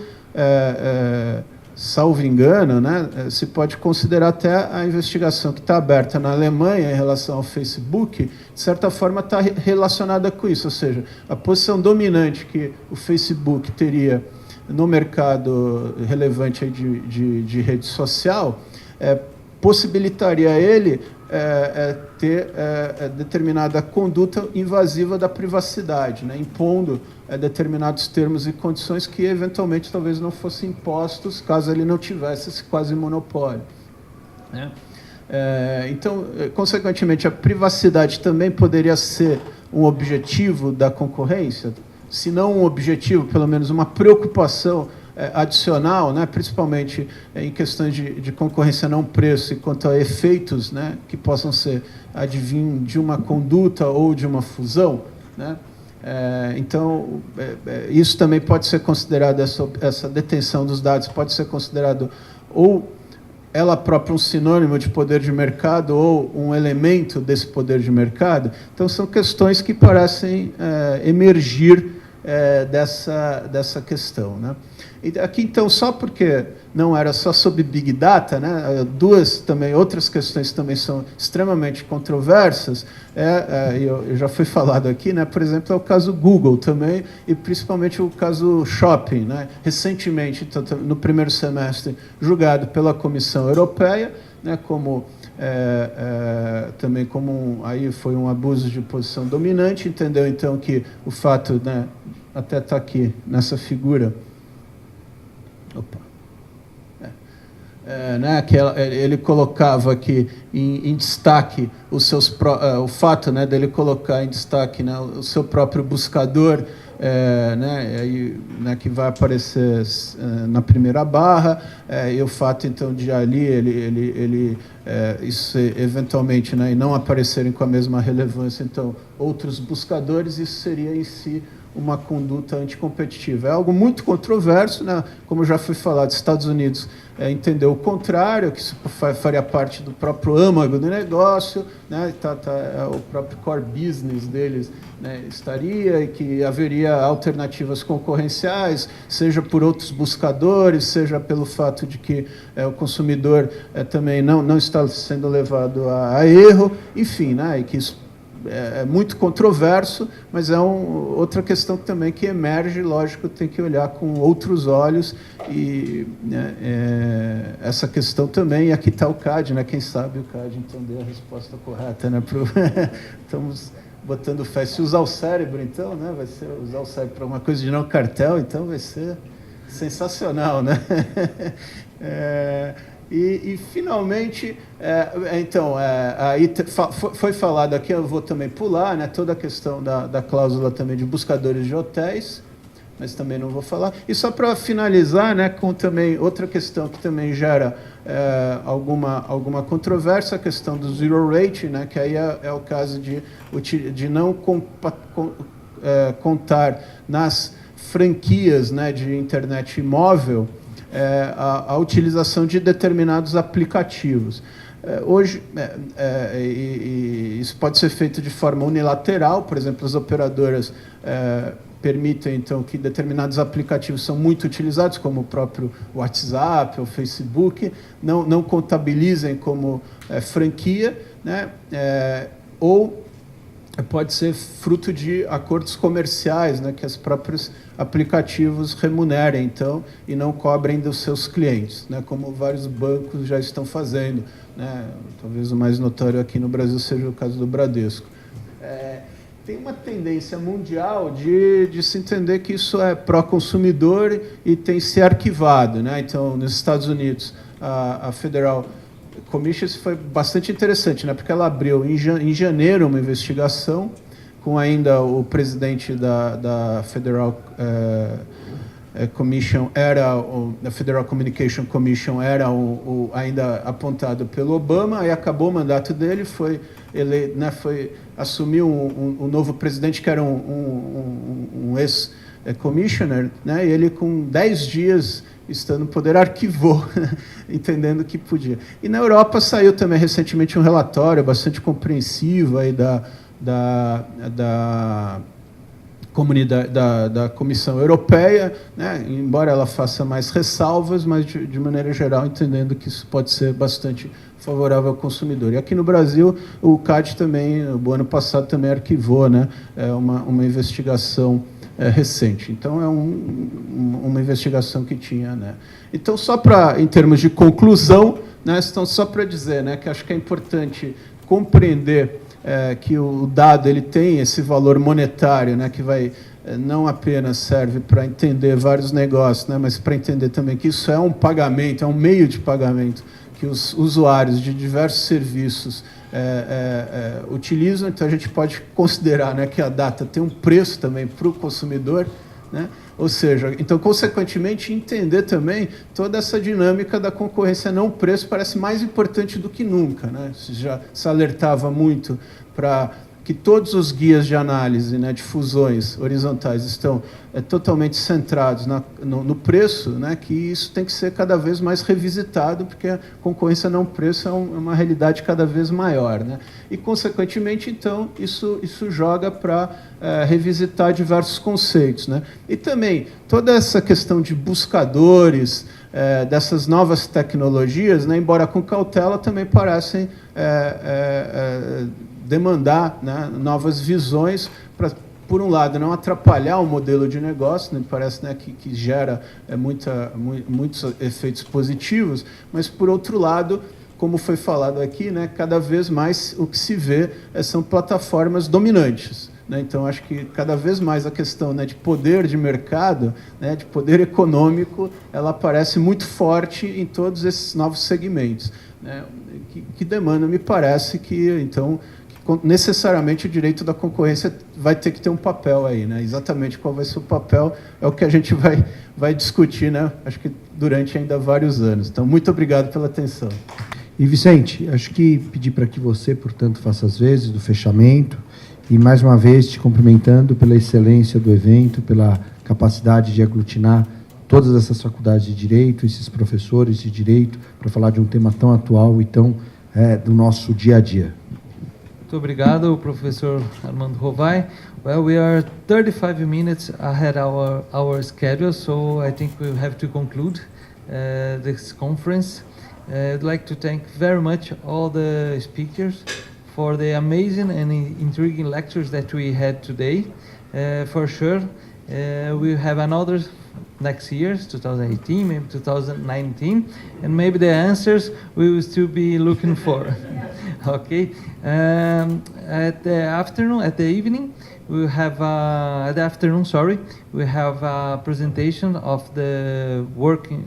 [SPEAKER 5] salvo engano, né, se pode considerar até a investigação que está aberta na Alemanha em relação ao Facebook, de certa forma está relacionada com isso, ou seja, a posição dominante que o Facebook teria no mercado relevante aí de rede social, possibilitaria a ele ter determinada conduta invasiva da privacidade, né, impondo determinados termos e condições que, eventualmente, talvez não fossem impostos caso ele não tivesse esse quase monopólio, né? Então, consequentemente, a privacidade também poderia ser um objetivo da concorrência, se não um objetivo, pelo menos uma preocupação adicional, né, principalmente em questões de concorrência não preço e quanto a efeitos, né, que possam ser advir de uma conduta ou de uma fusão, né? Então, isso também pode ser considerado, essa detenção dos dados pode ser considerado ou ela própria um sinônimo de poder de mercado ou um elemento desse poder de mercado. Então, são questões que parecem emergir dessa questão, né? E aqui, então, só porque não era só sobre Big Data, né, outras questões também são extremamente controversas, eu já foi falado aqui, né, por exemplo, é o caso Google também, e principalmente o caso Shopping, né, recentemente, então, no primeiro semestre, julgado pela Comissão Europeia, né, também como aí foi um abuso de posição dominante. Entendeu, então, que o fato, né, até está aqui nessa figura. Opa, né, que ele colocava aqui em destaque o fato, né, dele colocar em destaque, né, o seu próprio buscador, né, que vai aparecer na primeira barra, e o fato então de ali isso eventualmente, né, e não aparecerem com a mesma relevância então outros buscadores, isso seria em si uma conduta anticompetitiva. É algo muito controverso, né? Como já foi falado, Estados Unidos entendeu o contrário, que isso faria parte do próprio âmago do negócio, né? O próprio core business deles, né, estaria, e que haveria alternativas concorrenciais, seja por outros buscadores, seja pelo fato de que o consumidor também não está sendo levado a erro, enfim, né? E que isso é muito controverso, mas é outra questão também que emerge, lógico, tem que olhar com outros olhos, e né, essa questão também, e aqui está o CAD, né, quem sabe o CAD então deu a resposta correta, né, estamos botando fé, se usar o cérebro então, né, vai ser usar o cérebro para uma coisa de não cartel, então vai ser sensacional, né? E finalmente, então, aí foi falado aqui, eu vou também pular, né, toda a questão da cláusula também de buscadores de hotéis, mas também não vou falar. E só para finalizar, né, com também outra questão que também gera alguma controvérsia, a questão do zero rate, né, que aí é o caso de não contar nas franquias, né, de internet móvel, a utilização de determinados aplicativos. Hoje, isso pode ser feito de forma unilateral, por exemplo, as operadoras permitem, então, que determinados aplicativos são muito utilizados, como o próprio WhatsApp ou Facebook, não contabilizem como franquia, né, ou pode ser fruto de acordos comerciais, né, que os próprios aplicativos remunerem, então, e não cobrem dos seus clientes, né, como vários bancos já estão fazendo, né, talvez o mais notório aqui no Brasil seja o caso do Bradesco. Tem uma tendência mundial de se entender que isso é pró-consumidor e tem que ser arquivado, né? Então, nos Estados Unidos, a Federal Commission, isso foi bastante interessante, né? Porque ela abriu em janeiro uma investigação com ainda o presidente da Federal Commission, a Federal Communication Commission era ainda apontado pelo Obama, aí acabou o mandato dele, assumiu um novo presidente que era um ex-commissioner, né? E ele com 10 dias estando no poder, arquivou, entendendo que podia. E na Europa saiu também recentemente um relatório bastante compreensivo aí da Comissão Europeia, né, embora ela faça mais ressalvas, mas de maneira geral entendendo que isso pode ser bastante favorável ao consumidor. E aqui no Brasil, o CAD também, o ano passado também arquivou, né, uma investigação recente. Então, é uma investigação que tinha, né. Então, só para, em termos de conclusão, né, então, só para dizer, né, que acho que é importante compreender que o dado ele tem esse valor monetário, né, que vai não apenas serve para entender vários negócios, né, mas para entender também que isso é um pagamento, é um meio de pagamento que os usuários de diversos serviços utilizam. Então, a gente pode considerar, né, que a data tem um preço também para o consumidor, né? Ou seja, então, consequentemente, entender também toda essa dinâmica da concorrência não preço parece mais importante do que nunca, né? Já se alertava muito para que todos os guias de análise, né, de fusões horizontais estão totalmente centrados no preço, né, que isso tem que ser cada vez mais revisitado, porque a concorrência não preço é uma realidade cada vez maior, né? E, consequentemente, então, isso joga para revisitar diversos conceitos, né? E também toda essa questão de buscadores, dessas novas tecnologias, né, embora com cautela, também parecem demandar, né, novas visões para, por um lado, não atrapalhar o modelo de negócio, né, parece, né, que gera muitos efeitos positivos, mas, por outro lado, como foi falado aqui, né, cada vez mais o que se vê são plataformas dominantes, né? Então, acho que cada vez mais a questão, né, de poder de mercado, né, de poder econômico, ela aparece muito forte em todos esses novos segmentos, né, que demanda, me parece que, então, necessariamente o direito da concorrência vai ter que ter um papel aí, né? Exatamente qual vai ser o papel é o que a gente vai discutir, né? Acho que durante ainda vários anos. Então, muito obrigado pela atenção.
[SPEAKER 1] E Vicente, acho que pedir para que você, portanto, faça as vezes do fechamento e, mais uma vez, te cumprimentando pela excelência do evento, pela capacidade de aglutinar todas essas faculdades de Direito, esses professores de Direito, para falar de um tema tão atual e tão do nosso dia a dia.
[SPEAKER 6] Muito obrigado, professor Armando Rovai. Well, we are 35 minutes ahead our schedule, so I think we have to conclude this conference. I'd like to thank very much all the speakers for the amazing and intriguing lectures that we had today. For sure, we'll have another next year, 2018, maybe 2019, and maybe the answers we will still be looking for. Okay. At the evening, we have we have a presentation of the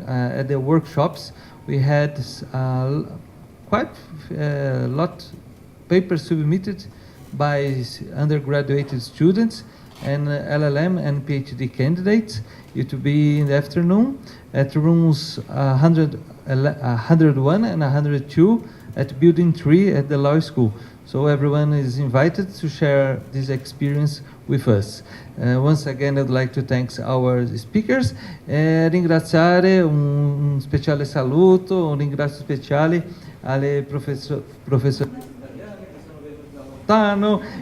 [SPEAKER 6] at the workshops. We had quite a lot papers submitted by undergraduate students and LLM and PhD candidates. It will be in the afternoon at rooms 101 and 102 at Building 3 at the Law School. So everyone is invited to share this experience with us. Once again, I'd like to thank our speakers. Ringraziare un speciale saluto, un ringrazio speciale alle professor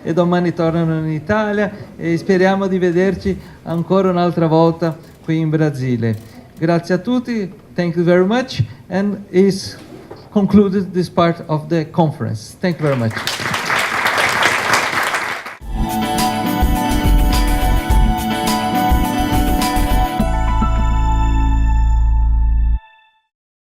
[SPEAKER 6] e domani tornano in Italia e speriamo di vederci ancora un'altra volta qui in Brasile. Grazie a tutti, thank you very much, and is concluded this part of the conference. Thank you very much.